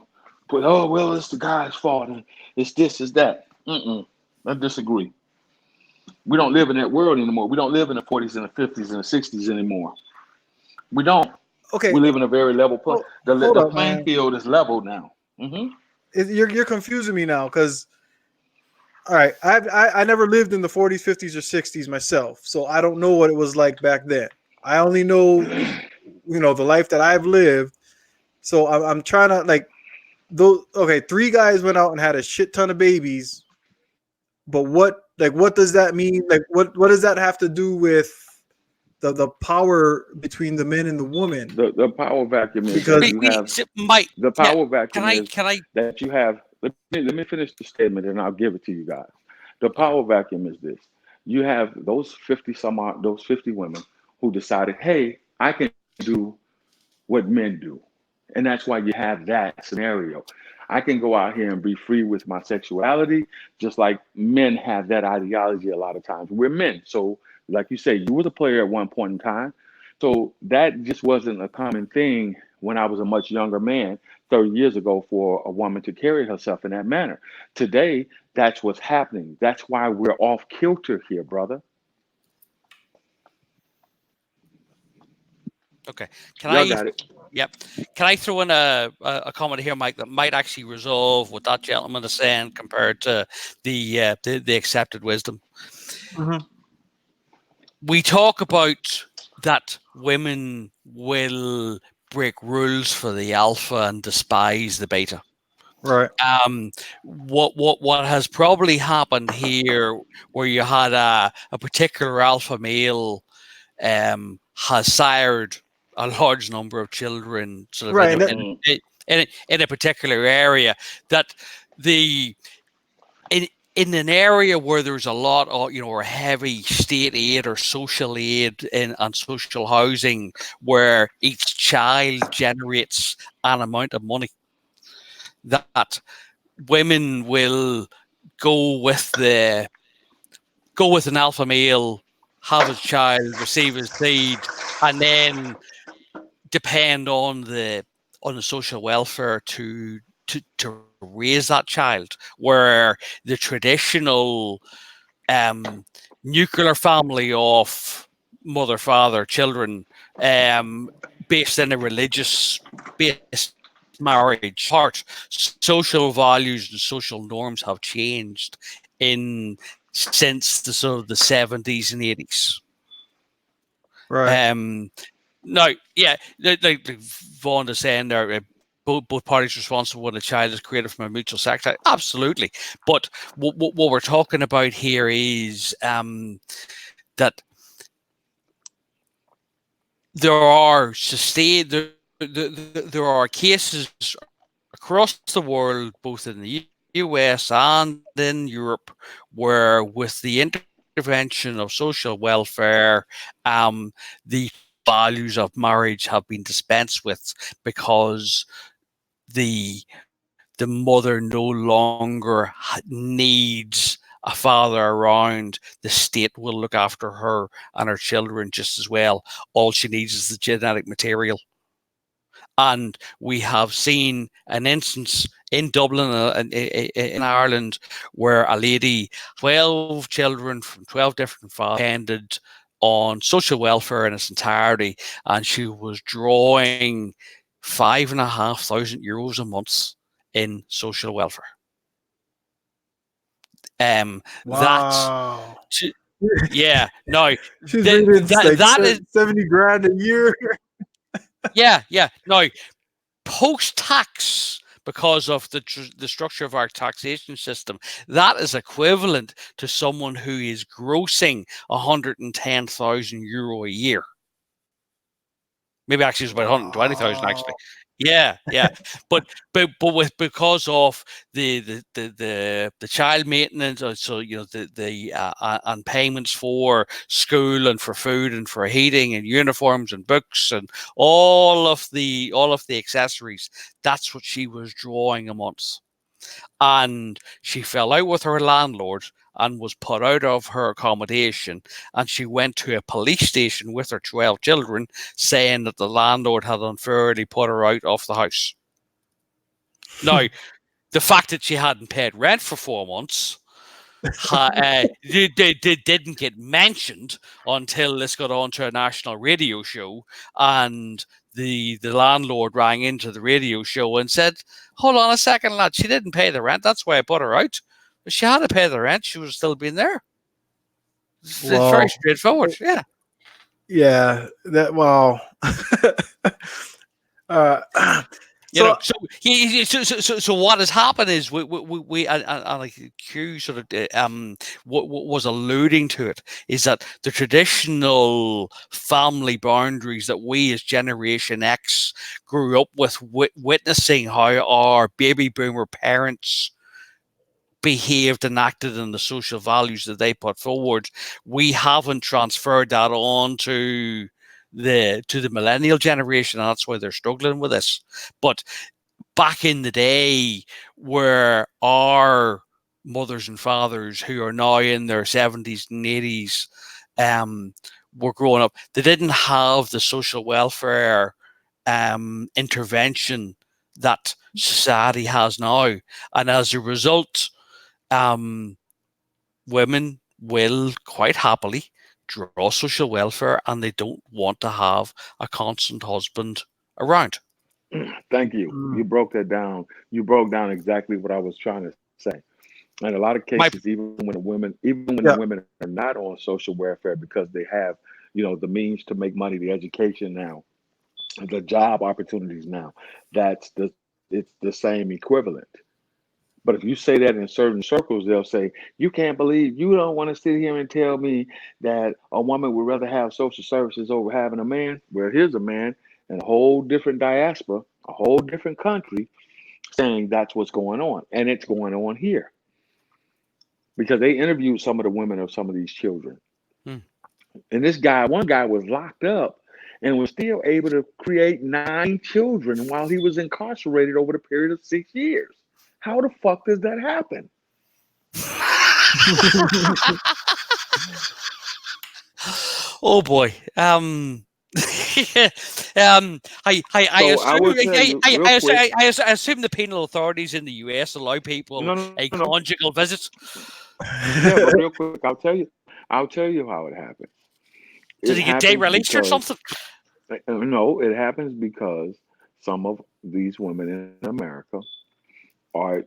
put, oh, well, it's the guy's fault and it's this, it's that. I disagree. We don't live in that world anymore. We don't live in the 40s and the 50s and the 60s anymore. We don't. Okay, We live in a very level play. hold The up, playing man. field is level now. Hmm. You're confusing me now because all right, I never lived in the 40s, 50s, or 60s myself, so I don't know what it was like back then. I only know the life that I've lived. So I'm trying to like those. Okay, three guys went out and had a shit ton of babies, but what does that mean? Like what does that have to do with the power between the men and the woman? The power vacuum is that Because you have Mike, the yeah, power vacuum is can I? that you have. Let me finish the statement and I'll give it to you guys. The Okay. power vacuum is this: you have those 50 some odd, those 50 women who decided, hey, I can do what men do. And that's why you have that scenario. I can go out here and be free with my sexuality, just like men have that ideology a lot of times. We're men. So, like you say, you were the player at one point in time. So, that just wasn't a common thing when I was a much younger man 30 years ago for a woman to carry herself in that manner. Today, that's what's happening. That's why we're off kilter here, brother. Okay. Can Y'all I? got it. Yep. Can I throw in a comment here, Mike, that might actually resolve what that gentleman is saying compared to the accepted wisdom? Mhm. We talk about that women will break rules for the alpha and despise the beta. Right. What has probably happened here, where you had a particular alpha male has sired a large number of children, sort of Right. in a particular area, that the in in an area where there's a lot of or heavy state aid or social aid and social housing, where each child generates an amount of money. that women will go with an alpha male, have a child, receive his seed, and then depend on the social welfare to raise that child, where the traditional nuclear family of mother, father, children, based in a religious based marriage, part social values and social norms have changed in since the sort of the 70s and 80s. Right. No, yeah, like Vaughan is saying there, both parties responsible when a child is created from a mutual sex act. Absolutely, but what we're talking about here is that there are there are cases across the world, both in the US and in Europe, where with the intervention of social welfare, the values of marriage have been dispensed with because the mother no longer needs a father around. The state will look after her and her children just as well. All she needs is the genetic material. And we have seen an instance in Dublin, in Ireland, where a lady, 12 children from 12 different fathers, depended on social welfare in its entirety, and she was drawing €5,500 a month in social welfare. That's Wow. yeah. No, She's making like that is 70 grand a year. yeah. No, post-tax, because of the structure of our taxation system, that is equivalent to someone who is grossing €110,000 a year. Maybe actually it's about 120,000 actually. Wow. Yeah. But because of the child maintenance, so the and payments for school and for food and for heating and uniforms and books and all of the accessories, that's what she was drawing a month. And she fell out with her landlord and was put out of her accommodation, and she went to a police station with her 12 children saying that the landlord had unfairly put her out of the house. Now, the fact that she hadn't paid rent for 4 months they didn't get mentioned until this got onto a national radio show, and the landlord rang into the radio show and said, "Hold on a second, lad, she didn't pay the rent. That's why I put her out. If she had to pay the rent, she would have still been there." It's very Well, straightforward. Yeah. yeah, that wow. uh, so So what has happened is we and like Q sort of what was alluding to it is that the traditional family boundaries that we as Generation X grew up with, witnessing how our baby boomer parents behaved and acted and the social values that they put forward, we haven't transferred that on to the millennial generation, and that's why they're struggling with this. But back in the day, where our mothers and fathers who are now in their 70s and 80s were growing up, they didn't have the social welfare intervention that society has now. And as a result, women will quite happily draw social welfare, and they don't want to have a constant husband around. Thank you. mm, You broke that down. You broke down exactly what I was trying to say. In a lot of My cases, even when the yeah, women are not on social welfare because they have, the means to make money, the education now, the job opportunities now, it's the same equivalent. But if you say that in certain circles, they'll say, "You can't believe you don't want to sit here and tell me that a woman would rather have social services over having a man." Well, here's a man in a whole different diaspora, a whole different country, saying that's what's going on. And it's going on here because they interviewed some of the women of some of these children. hmm. And one guy was locked up and was still able to create 9 children while he was incarcerated over the period of 6 years. How the fuck does that happen? Oh boy. I So I assume will tell you real quick. I assume the penal authorities in the US allow people No, no, a no. conjugal visit. Yeah, but real quick, I'll tell you how it happens. Did It he get day happens released or because something? no, it happens because some of these women in America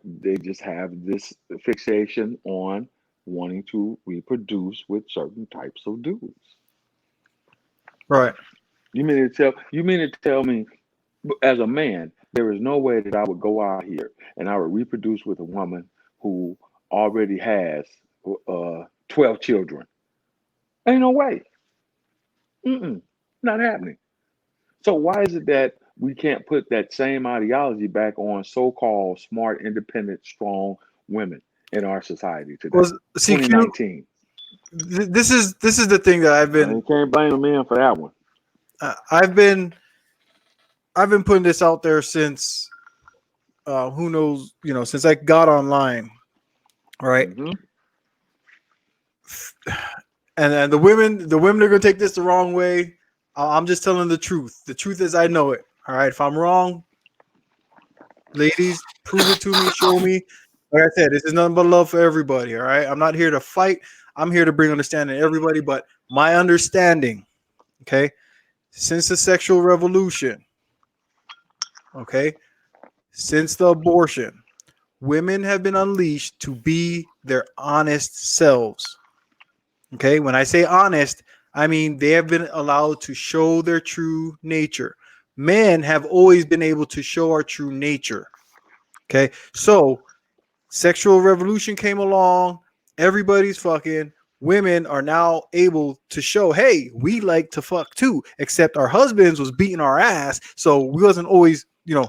they just have this fixation on wanting to reproduce with certain types of dudes. Right. You mean to tell me, as a man, there is no way that I would go out here and I would reproduce with a woman who already has 12 children? Ain't no way. Mm-mm, not happening. So why is it that we can't put that same ideology back on so-called smart, independent, strong women in our society today? Well, see, Q, 2019. this is the thing that You can't blame the men for that one. I've been putting this out there since who knows, since I got online, right? Mm-hmm. And the women are gonna take this the wrong way. I'm just telling the truth. The truth is I know it. All right. If I'm wrong, ladies, prove it to me, show me. Like I said, this is nothing but love for everybody. All right. I'm not here to fight. I'm here to bring understanding to everybody. But my understanding, okay, since the sexual revolution, okay, since the abortion, women have been unleashed to be their honest selves. Okay, when I say honest, I mean they have been allowed to show their true nature. Men have always been able to show our true nature. Okay, so sexual revolution came along, everybody's fucking. Women are now able to show, hey, we like to fuck too, except our husbands was beating our ass, so we wasn't always,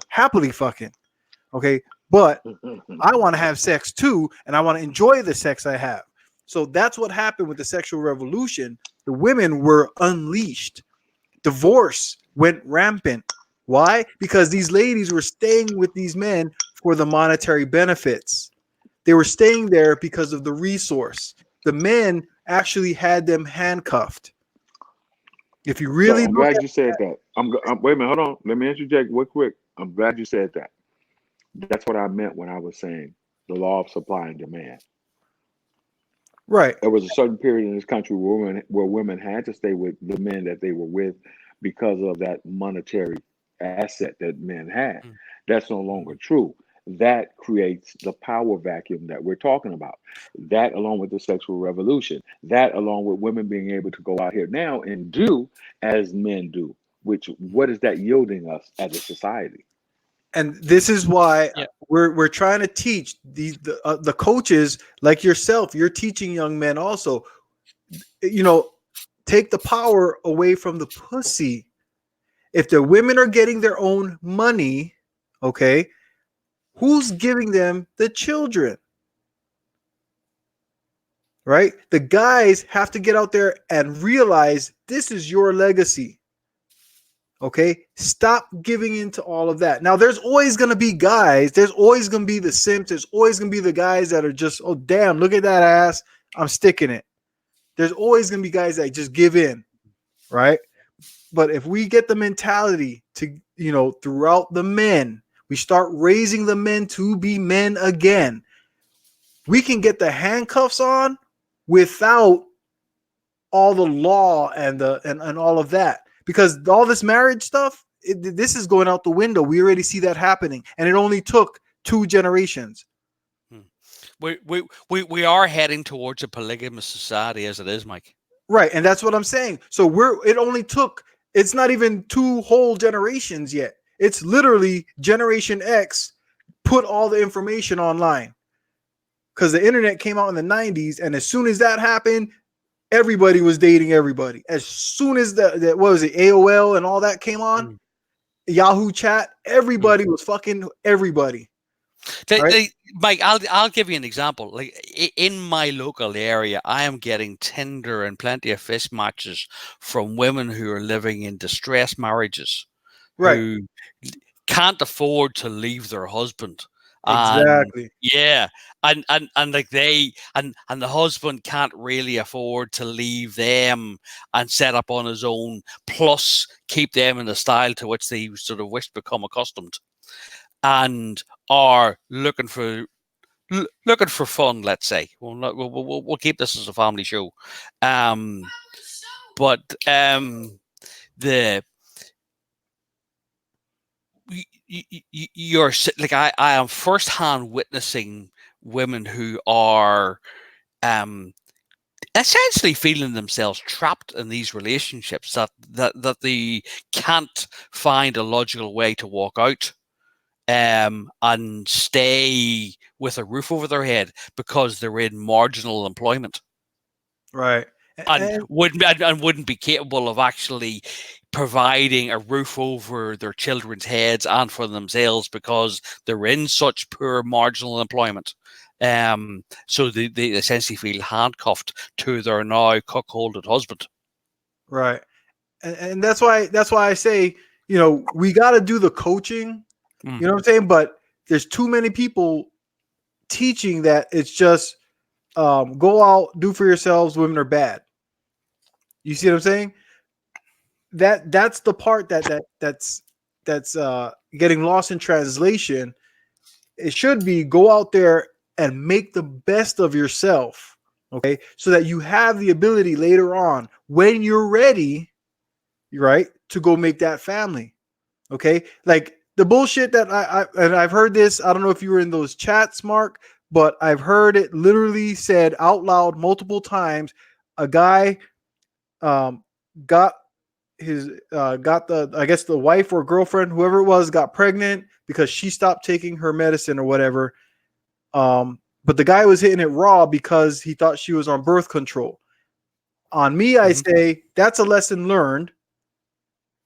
happily fucking. Okay, but I want to have sex too, and I want to enjoy the sex I have. So that's what happened with the sexual revolution. The women were unleashed. Divorce went rampant. Why? Because these ladies were staying with these men for the monetary benefits. They were staying there because of the resource. The men actually had them handcuffed. If you really So I'm glad you said that. Wait a minute, hold on. Let me interject real quick. I'm glad you said that. That's what I meant when I was saying the law of supply and demand. right. There was a certain period in this country where women had to stay with the men that they were with because of that monetary asset that men had. That's no longer true. That creates the power vacuum that we're talking about. That, along with the sexual revolution, that, along with women being able to go out here now and do as men do, which what is that yielding us as a society? And this is why we're trying to teach the coaches like yourself. You're teaching young men also. Take the power away from the pussy. If the women are getting their own money, okay, who's giving them the children? Right? The guys have to get out there and realize this is your legacy. Okay, stop giving into all of that. Now, there's always going to be guys. There's always going to be the simps. There's always going to be the guys that are just, oh, damn, look at that ass. I'm sticking it. There's always going to be guys that just give in. Right. But if we get the mentality to, throughout the men, we start raising the men to be men again, we can get the handcuffs on without all the law and all of that. Because all this marriage stuff, this is going out the window. We already see that happening. And it only took 2 generations. We are heading towards a polygamous society as it is, Mike. Right. And that's what I'm saying. So it's not even 2 whole generations yet. It's literally Generation X put all the information online. Because the internet came out in the 90s. And as soon as that happened, everybody was dating everybody. As soon as that what was it, AOL and all that came on, Yahoo chat, everybody was fucking everybody. Right? Mike, I'll give you an example. Like in my local area, I am getting Tinder and plenty of fish matches from women who are living in distressed marriages, Right. who can't afford to leave their husband. And Exactly. yeah, and like and the husband can't really afford to leave them and set up on his own, plus keep them in the style to which they sort of wish to become accustomed, and are looking for fun. Let's say we'll keep this as a family show, um, but the you're like I am firsthand witnessing women who are um essentially feeling themselves trapped in these relationships that they can't find a logical way to walk out and stay with a roof over their head because they're in marginal employment Right. and And wouldn't be capable of actually providing a roof over their children's heads and for themselves because they're in such poor marginal employment. So they essentially feel handcuffed to their now cuckolded husband. right. And that's why I say, we got to do the coaching, Mm. you know what I'm saying? But there's too many people teaching that it's just go out, do for yourselves, women are bad. You see what I'm saying? That's the part that's getting lost in translation. It should be go out there and make the best of yourself, okay? So that you have the ability later on when you're ready, right, to go make that family. Okay? Like the bullshit that and I've heard this, I don't know if you were in those chats, Mark, but I've heard it literally said out loud multiple times. A guy um got got the, I guess, the wife or girlfriend, whoever it was, got pregnant because she stopped taking her medicine or whatever. But the guy was hitting it raw because he thought she was on birth control. On me, I say that's a lesson learned,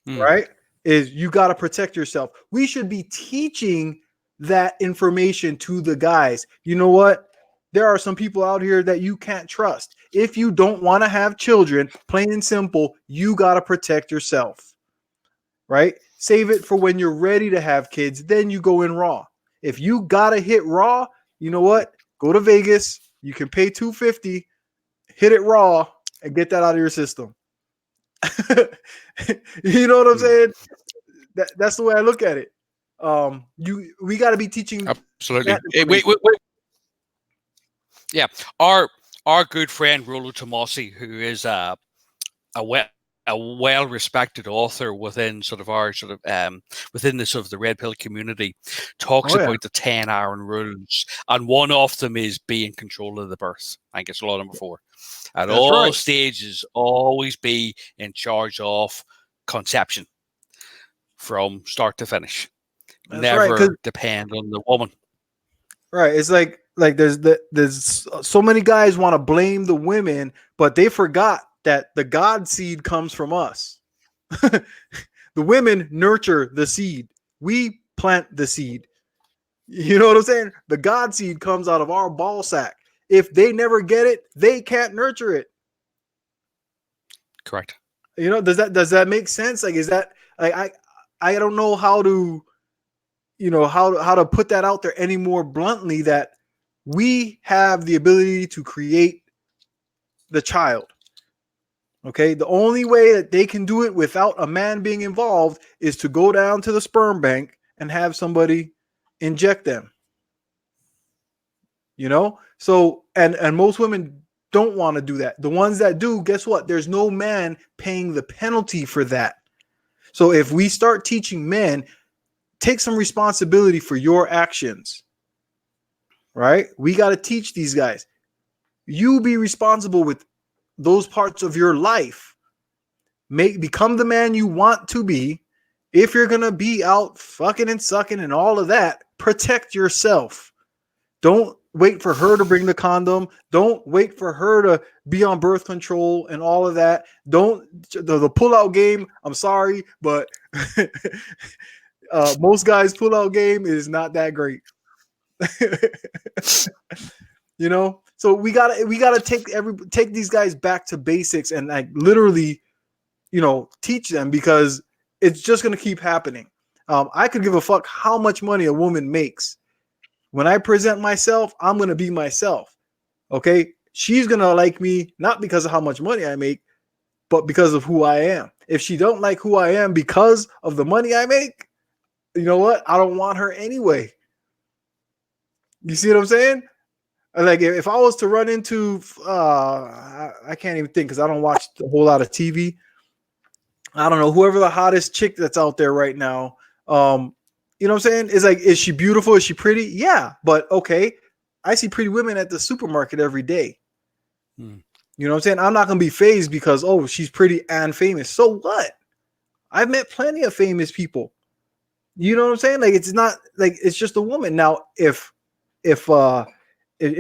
right? Is you got to protect yourself. We should be teaching that information to the guys. You know what? There are some people out here that you can't trust. If you don't want to have children, plain and simple, you got to protect yourself, right? Save it for when you're ready to have kids, then you go in raw. If you got to hit raw, you know what? Go to Vegas. You can pay $250, hit it raw, and get that out of your system. You know what I'm saying? That's the way I look at it. We got to be teaching. Absolutely. Wait. Yeah, our good friend Rollo Tomasi, who is a well respected author within sort of our within the sort of the red pill community, talks about the 10 iron rules, and one of them is be in control of the birth. I think it's law number 4. At That's all right. stages, always be in charge of conception from start to finish. That's Never right, depend on the woman. right. It's like there's so many guys want to blame the women, but they forgot that the God seed comes from us. The women nurture the seed. We plant the seed. You know what I'm saying? The God seed comes out of our ball sack. If they never get it, they can't nurture it. Correct. You know, does that make sense? Like, is that like I don't know how to, how to put that out there any more bluntly, that we have the ability to create the child. Okay, the only way that they can do it without a man being involved is to go down to the sperm bank and have somebody inject them. So and most women don't want to do that. The ones that do, guess what? There's no man paying the penalty for that. So if we start teaching men, take some responsibility for your actions, right? We got to teach these guys. You be responsible with those parts of your life. Become the man you want to be. If you're going to be out fucking and sucking and all of that, protect yourself. Don't wait for her to bring the condom. Don't wait for her to be on birth control and all of that. Don't the pull-out game. I'm sorry, but most guys' pull-out game is not that great. You know, so we gotta take these guys back to basics and like literally, you know, teach them, because it's just gonna keep happening. I could give a fuck how much money a woman makes. When I present myself, I'm gonna be myself. Okay, she's gonna like me not because of how much money I make, but because of who I am. If she don't like who I am because of the money I make, you know what? I don't want her anyway. You see what I'm saying? Like if I was to run into, I can't even think because I don't watch a whole lot of TV. I don't know, whoever the hottest chick that's out there right now. You know what I'm saying? Is like, is she beautiful? Is she pretty? Yeah, but okay. I see pretty women at the supermarket every day. You know what I'm saying? I'm not gonna be phased because, oh, she's pretty and famous. So what? I've met plenty of famous people. You know what I'm saying? Like, it's not like it's just a woman. Now, if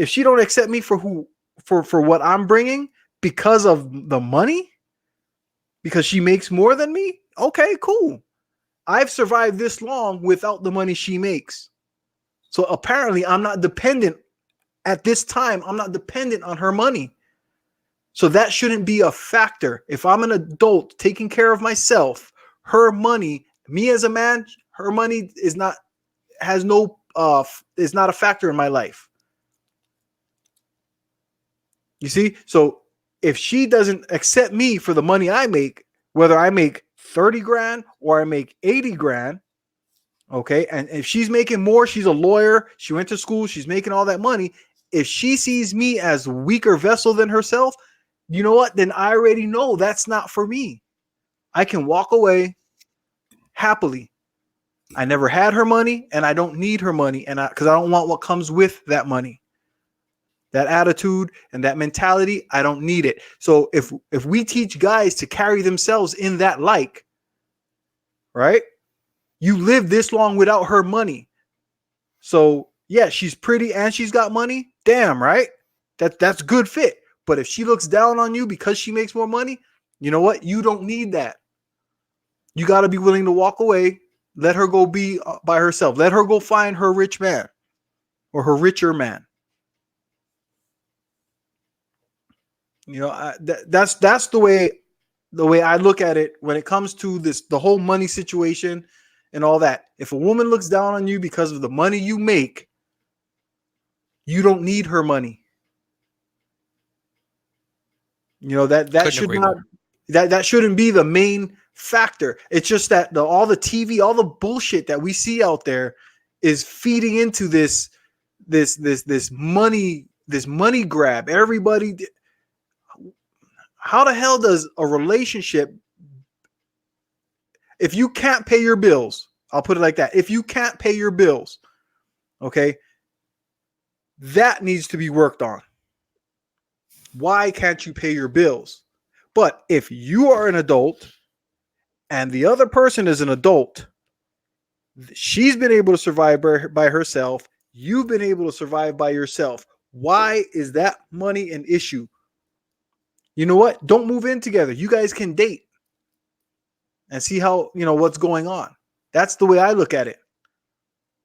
she don't accept me for what I'm bringing because of the money, because she makes more than me, okay, cool. I've survived this long without the money she makes. So apparently I'm not dependent at this time. I'm not dependent on her money. So that shouldn't be a factor. If I'm an adult taking care of myself, her money, me as a man, her money is not a factor in my life. You see? So if she doesn't accept me for the money I make, whether I make 30 grand or I make 80 grand, okay, and if she's making more, she's a lawyer, she went to school, she's making all that money. If she sees me as a weaker vessel than herself, you know what? Then I already know that's not for me. I can walk away happily. I never had her money and I don't need her money, and because I don't want what comes with that money. That attitude and that mentality, I don't need it. So if we teach guys to carry themselves in that like, right? You live this long without her money. So yeah, she's pretty and she's got money. Damn, right? That's good fit. But if she looks down on you because she makes more money, you know what? You don't need that. You got to be willing to walk away. Let her go be by herself. Let her go find her rich man or her richer man. You know, that's the way I look at it when it comes to the whole money situation and all that. If a woman looks down on you because of the money you make, you don't need her money. You know, that should not that shouldn't be the main factor. It's just that all the TV, all the bullshit that we see out there is feeding into this money grab. Everybody, how the hell does a relationship, if you can't pay your bills, I'll put it like that. If you can't pay your bills, okay, that needs to be worked on. Why can't you pay your bills? But if you are an adult and the other person is an adult, she's been able to survive by herself. You've been able to survive by yourself. Why is that money an issue? You know what? Don't move in together. You guys can date and see how, you know, what's going on. That's the way I look at it.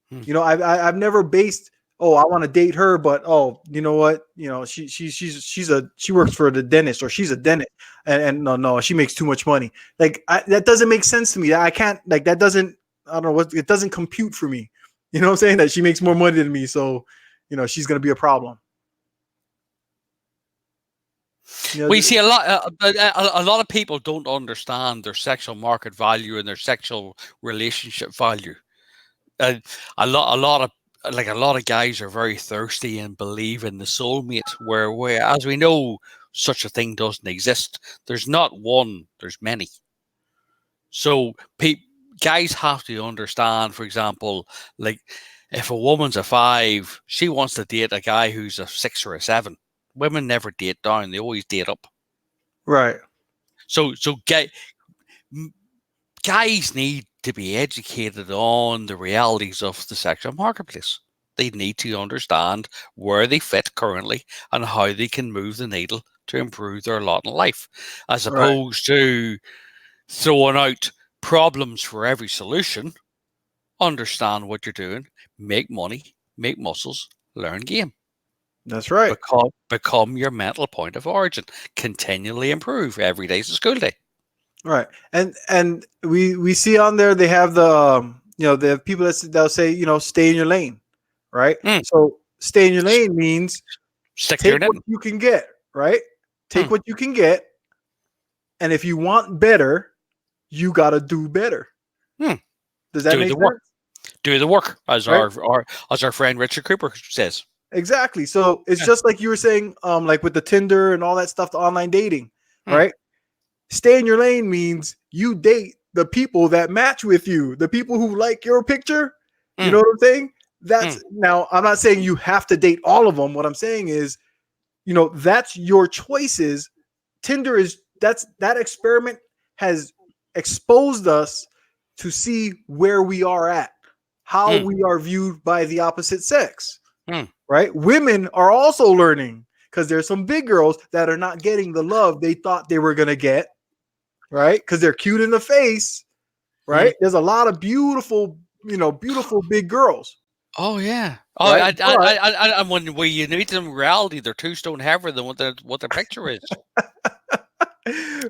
You know, I've never based, oh, I want to date her, but oh, you know what? You know, she works for the dentist, or she's a dentist, and no, she makes too much money. Like that doesn't make sense to me. I can't, like, that doesn't, I don't know what, it doesn't compute for me. You know what I'm saying? That she makes more money than me, so you know she's gonna be a problem. You know, we see a lot of people don't understand their sexual market value and their sexual relationship value. A lot of guys are very thirsty and believe in the soulmate, where as we know, such a thing doesn't exist. There's not one, there's many. So guys have to understand, for example, like if a woman's a 5, she wants to date a guy who's a 6 or a 7. Women never date down; they always date up. right. So guys need to be educated on the realities of the sexual marketplace. They need to understand where they fit currently and how they can move the needle to improve their lot in life, as opposed to throwing out problems for every solution. Understand what you're doing, make money, make muscles, learn game. That's right. Become your mental point of origin. Continually improve. Every day's a school day. Right. And we see on there they have the they have people that'll say, stay in your lane. Right. Mm. So stay in your lane means Stick to your take what knitting. you can get. Right. Take what you can get. And if you want better, you got to do better. Does that make sense? Work. Do the work, as Right? our friend Richard Cooper says. Exactly. So it's just like you were saying, like with the Tinder and all that stuff, the online dating, right? Stay in your lane means you date the people that match with you, the people who like your picture. You know what I'm saying? Now, I'm not saying you have to date all of them. What I'm saying is, that's your choices. Tinder that experiment has exposed us to see where we are at, how we are viewed by the opposite sex. Right? Women are also learning because there's some big girls that are not getting the love they thought they were going to get, right? Because they're cute in the face, right? There's a lot of beautiful big girls. Oh yeah. Oh, right? I'm when you meet them in reality, they're 2 stone heavier than what their picture is.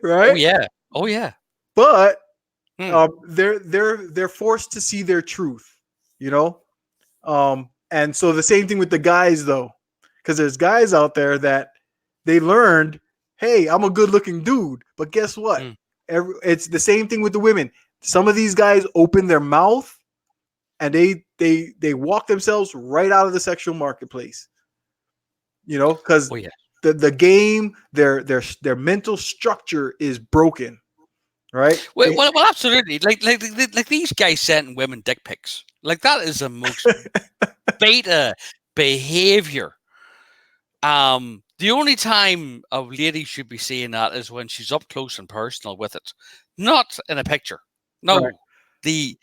Right? Oh yeah. But they're forced to see their truth, and so the same thing with the guys though, because there's guys out there that they learned, hey, I'm a good looking dude, but guess what? It's the same thing with the women. Some of these guys open their mouth and they walk themselves right out of the sexual marketplace, because the game, their mental structure is broken. Right. Well, absolutely. Like these guys sending women dick pics. Like that is the most beta behavior. The only time a lady should be seeing that is when she's up close and personal with it, not in a picture. No, right. You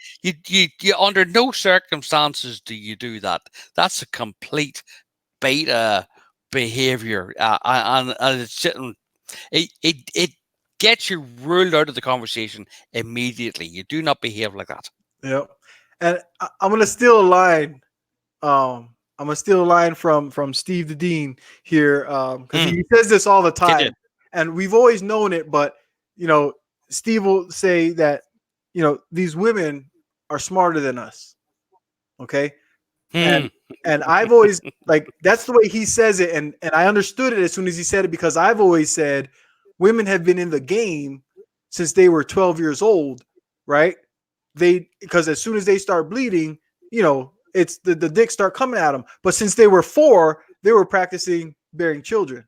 under no circumstances do you do that. That's a complete beta behavior, and it's sitting. It gets you ruled out of the conversation immediately. You do not behave like that. Yep. And I'm gonna steal a line. I'm gonna steal a line from Steve the Dean here, because he says this all the time, and we've always known it. But Steve will say that these women are smarter than us. Okay. And I've always that's the way he says it, and I understood it as soon as he said it, because I've always said women have been in the game since they were 12 years old, right? Because as soon as they start bleeding, it's the dicks start coming at them. But since they were 4, they were practicing bearing children.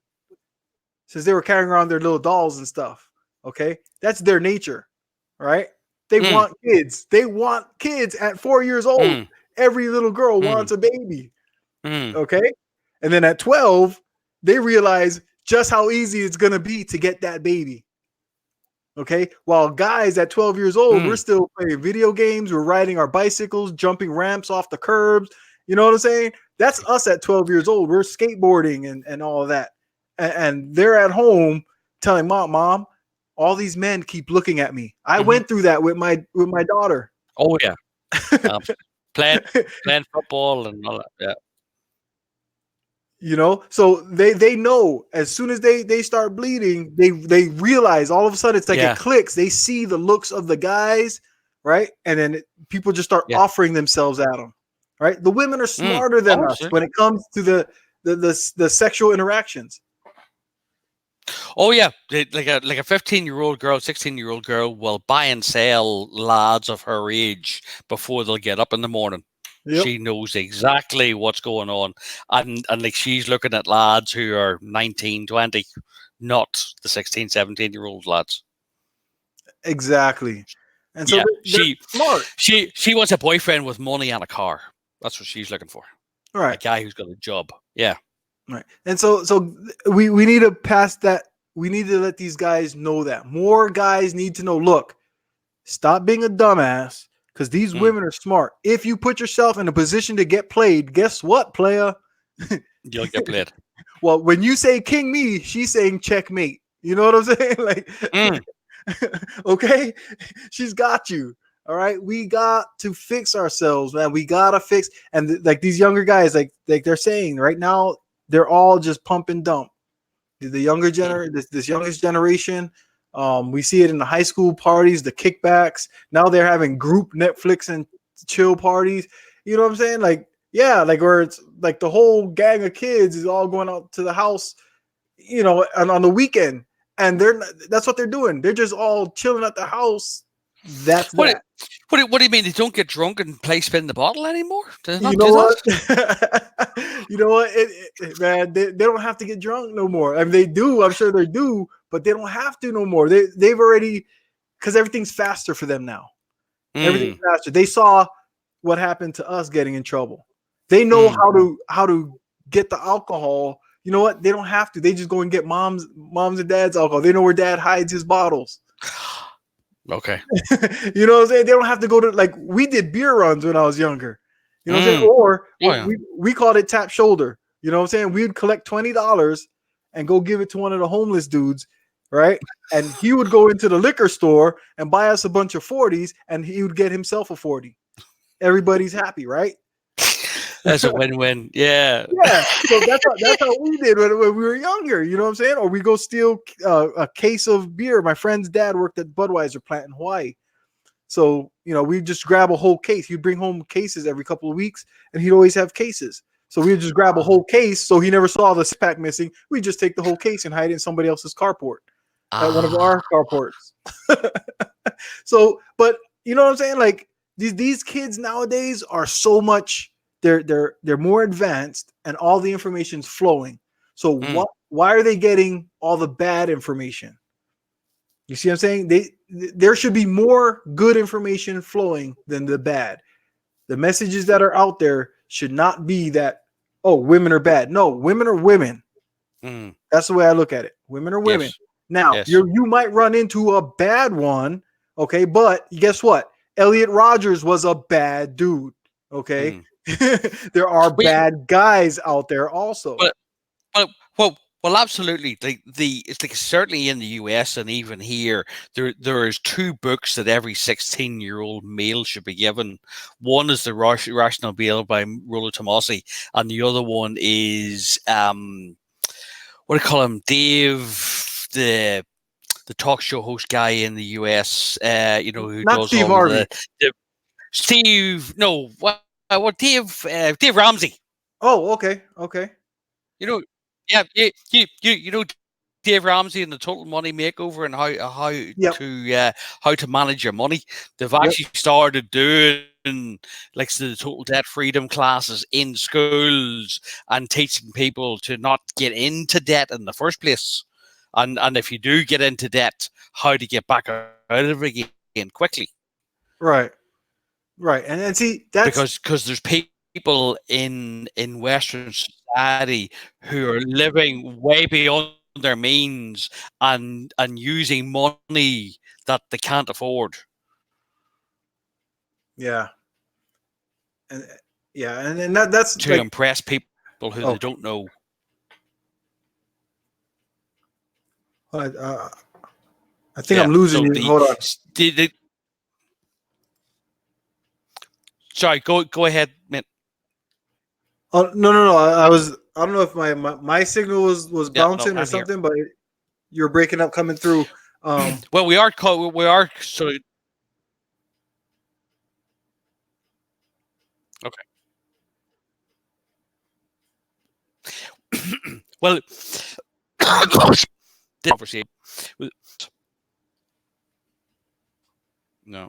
Since they were carrying around their little dolls and stuff. Okay, that's their nature, right? They want kids. They want kids at 4 years old. Every little girl wants a baby. Okay. And then at 12, they realize just how easy it's going to be to get that baby. Okay. While guys at 12 years old, we're still playing video games. We're riding our bicycles, jumping ramps off the curbs. You know what I'm saying? That's us at 12 years old. We're skateboarding and all of that. And they're at home telling mom, all these men keep looking at me. I went through that with my daughter. Oh yeah. Playing football and all that. Yeah. So they know as soon as they start bleeding, they realize all of a sudden it's like it clicks. They see the looks of the guys, right? And then people just start offering themselves at them, right? The women are smarter than us when it comes to the sexual interactions. Oh yeah, like a 15-year-old girl, 16-year-old girl will buy and sell lads of her age before they'll get up in the morning. Yep. She knows exactly what's going on, and like she's looking at lads who are 19, 20, not the 16, 17-year-old lads. Exactly. And so they're smart. She wants a boyfriend with money and a car. That's what she's looking for. Right. A guy who's got a job. Yeah. Right. And so we need to pass that. We need to let these guys know that. More guys need to know, look, stop being a dumbass, because these women are smart. If you put yourself in a position to get played, guess what, playa? You'll get played. Well, when you say king me, she's saying checkmate. You know what I'm saying? Okay? She's got you. All right, we got to fix ourselves, man. We gotta fix, and like these younger guys, like they're saying right now, they're all just pump and dump. The younger this youngest generation, we see it in the high school parties, the kickbacks. Now they're having group Netflix and chill parties. You know what I'm saying? Like, yeah, like where it's like the whole gang of kids is all going out to the house, you know, on the weekend, and that's what they're doing. They're just all chilling at the house. That's What, that. what do you mean they don't get drunk and play spin the bottle anymore? Do they You not know do what? that? You know what? Man, they don't have to get drunk no more. I mean, they do. I'm sure they do, but they don't have to no more. They've already, because everything's faster for them now. Everything's faster. They saw what happened to us getting in trouble. They know how to get the alcohol. You know what? They don't have to. They just go and get moms and dad's alcohol. They know where dad hides his bottles. Okay. You know what I'm saying? They don't have to go to, like, we did beer runs when I was younger. You know what I'm saying? Or we called it tap shoulder. You know what I'm saying? We'd collect $20 and go give it to one of the homeless dudes, right? And he would go into the liquor store and buy us a bunch of 40s, and he would get himself a 40. Everybody's happy, right? That's a win-win. Yeah. Yeah. So that's how we did when we were younger. You know what I'm saying? Or we go steal a case of beer. My friend's dad worked at Budweiser plant in Hawaii. So, you know, we just grab a whole case. He'd bring home cases every couple of weeks, and he'd always have cases. So we'd just grab a whole case. So he never saw the pack missing. We just take the whole case and hide it in somebody else's carport, at one of our carports. So, but you know what I'm saying? Like these kids nowadays are so much. They're more advanced, and all the information's flowing. So why are they getting all the bad information? You see what I'm saying? There should be more good information flowing than the bad. The messages that are out there should not be that, oh, women are bad. No, women are women. That's the way I look at it. Women are women. Yes. Now, you might run into a bad one, okay? But guess what? Elliot Rodgers was a bad dude, okay? There are bad guys out there also. Well, absolutely. It's like certainly in the US and even here, there is two books that every 16-year-old male should be given. One is the Rational Male by Rollo Tomassi, and the other one is what do you call him? Dave, the talk show host guy in the US. You know, who not does Steve all Harvey. Steve? No, what Dave Ramsey. Oh, okay. You know, yeah, you know Dave Ramsey and the Total Money Makeover and how to manage your money. They've actually started doing like the Total Debt Freedom classes in schools and teaching people to not get into debt in the first place, and if you do get into debt, how to get back out of it again quickly. Right, and see that's because there's people in Western society who are living way beyond their means and using money that they can't afford. Yeah, and that's to impress people who they don't know. I think I'm losing you. Hold on. Sorry, go ahead, Mint. Oh no! I don't know if my signal was bouncing or something, but you're breaking up coming through. Well, we are so okay. Well, conversation. No.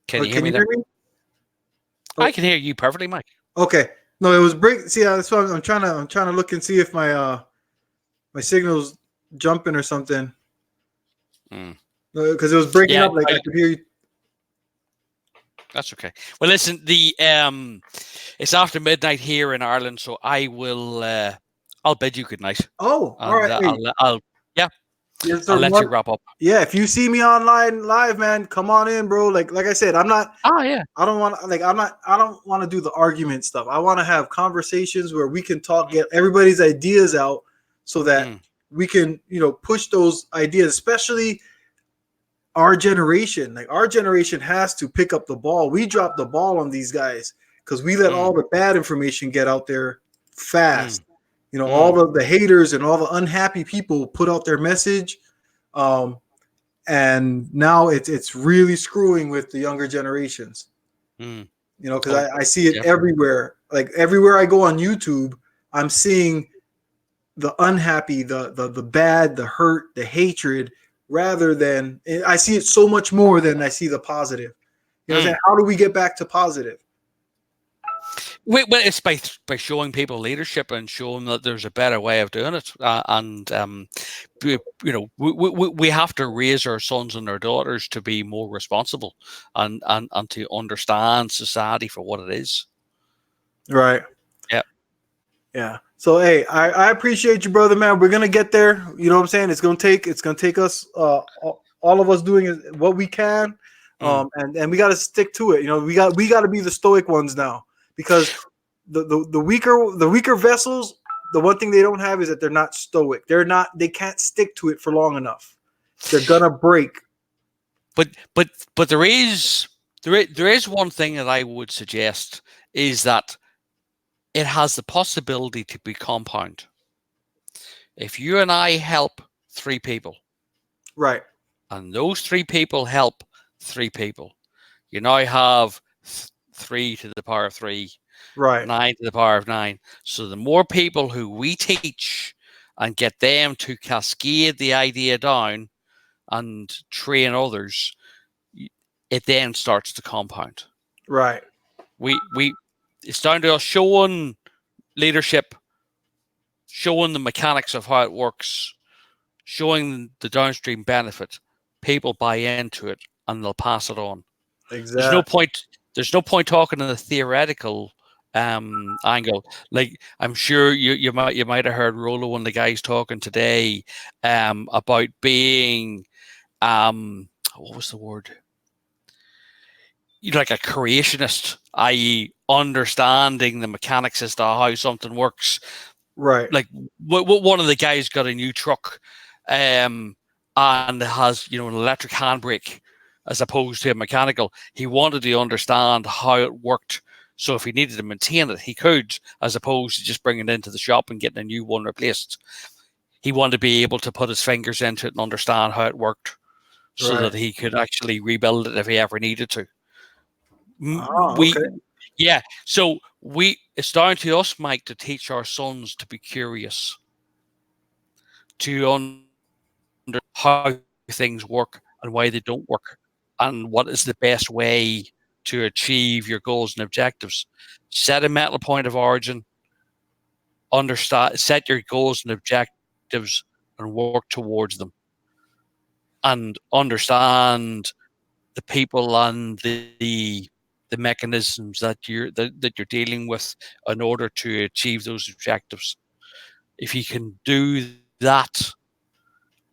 Can you hear me? Oh. I can hear you perfectly, Mike. Okay. No, it was break. See, that's why I'm trying to look and see if my signal's jumping or something. Because it was breaking up. Like I could hear you. That's okay. Well, listen, it's after midnight here in Ireland, so I will. I'll bid you good night. Oh, all right. I'll let you wrap up. Yeah, if you see me online live, man, come on in, bro. Like I said, I'm not. Oh yeah. I don't want to do the argument stuff. I want to have conversations where we can talk, get everybody's ideas out, so that we can, push those ideas, especially our generation. Like our generation has to pick up the ball. We dropped the ball on these guys because we let all the bad information get out there fast. All the haters and all the unhappy people put out their message. And now it's really screwing with the younger generations. Because I see it everywhere. Like everywhere I go on YouTube, I'm seeing the unhappy, the bad, the hurt, the hatred, rather than I see it so much more than I see the positive. You know what I'm saying? How do we get back to positive? Well, it's by showing people leadership and showing that there's a better way of doing it, we have to raise our sons and our daughters to be more responsible and to understand society for what it is. Right. Yeah. Yeah. So hey, I appreciate you, brother, man. We're gonna get there. You know what I'm saying? It's gonna take us all of us doing what we can, and we got to stick to it. We got to be the stoic ones now, because the weaker vessels, the one thing they don't have is that they're not stoic. They can't stick to it for long enough. They're gonna break. But there is one thing that I would suggest is that it has the possibility to be compound. If you and I help 3 people, right, and those 3 people help 3 people, you now have 3 to the power of 3, right, 9 to the power of 9. So the more people who we teach and get them to cascade the idea down and train others, it then starts to compound. Right. It's down to us showing leadership, showing the mechanics of how it works, showing the downstream benefit. People buy into it and they'll pass it on. Exactly. There's no point talking in the theoretical angle. Like, I'm sure you might have heard Rolo, one of the guys, talking today about being what was the word? Like a creationist, i.e., understanding the mechanics as to how something works. Right. Like one of the guys got a new truck, and has an electric handbrake as opposed to a mechanical. He wanted to understand how it worked, so if he needed to maintain it, he could, as opposed to just bringing it into the shop and getting a new one replaced. He wanted to be able to put his fingers into it and understand how it worked, so that he could actually rebuild it if he ever needed to. Okay. Yeah, so it's down to us, Mike, to teach our sons to be curious, to understand how things work and why they don't work, and what is the best way to achieve your goals and objectives. Set a mental point of origin, set your goals and objectives, and work towards them, and understand the people and the mechanisms that you're dealing with in order to achieve those objectives. If you can do that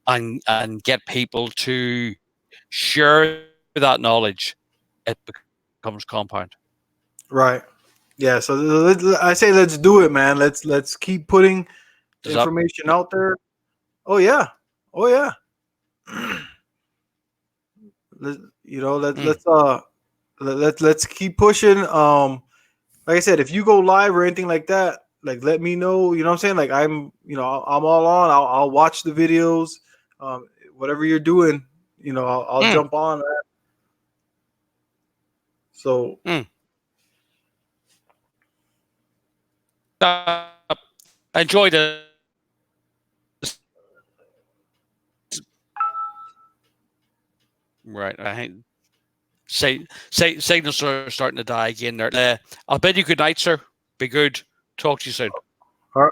and get people to share that knowledge, it becomes compound. Right. Yeah. So I say let's do it, man. Let's keep putting information out there. Oh yeah. Oh yeah. Let's keep pushing. Like I said, if you go live or anything like that, like let me know. You know what I'm saying? Like I'm all on. I'll watch the videos. Whatever you're doing, I'll jump on that. So I enjoyed it. Right. I think signals are starting to die again there. I'll bid you good night, sir. Be good. Talk to you soon. All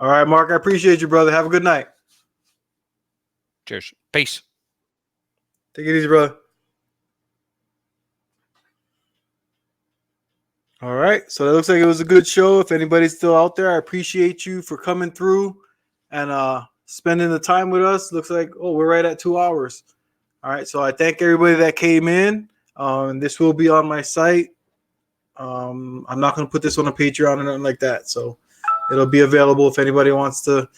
right, Mark. I appreciate you, brother. Have a good night. Cheers. Peace. Take it easy, brother. All right. So it looks like it was a good show. If anybody's still out there, I appreciate you for coming through and spending the time with us. Looks like, we're right at 2 hours. All right. So I thank everybody that came in. This will be on my site. I'm not going to put this on a Patreon or nothing like that. So it'll be available if anybody wants to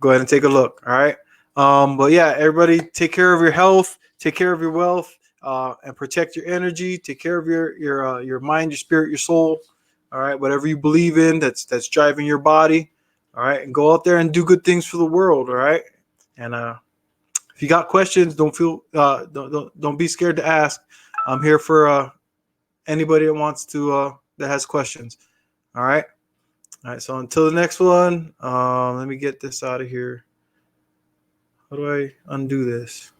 go ahead and take a look. All right. But yeah, everybody take care of your health, take care of your wealth, and protect your energy. Take care of your mind, your spirit, your soul. All right. Whatever you believe in, that's driving your body. All right. And go out there and do good things for the world. All right. And if you got questions, don't be scared to ask. I'm here for anybody that wants to that has questions. All right. All right. So until the next one, let me get this out of here. How do I undo this?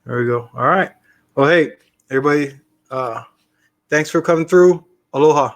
There we go. All right. Well, hey, everybody, thanks for coming through. Aloha.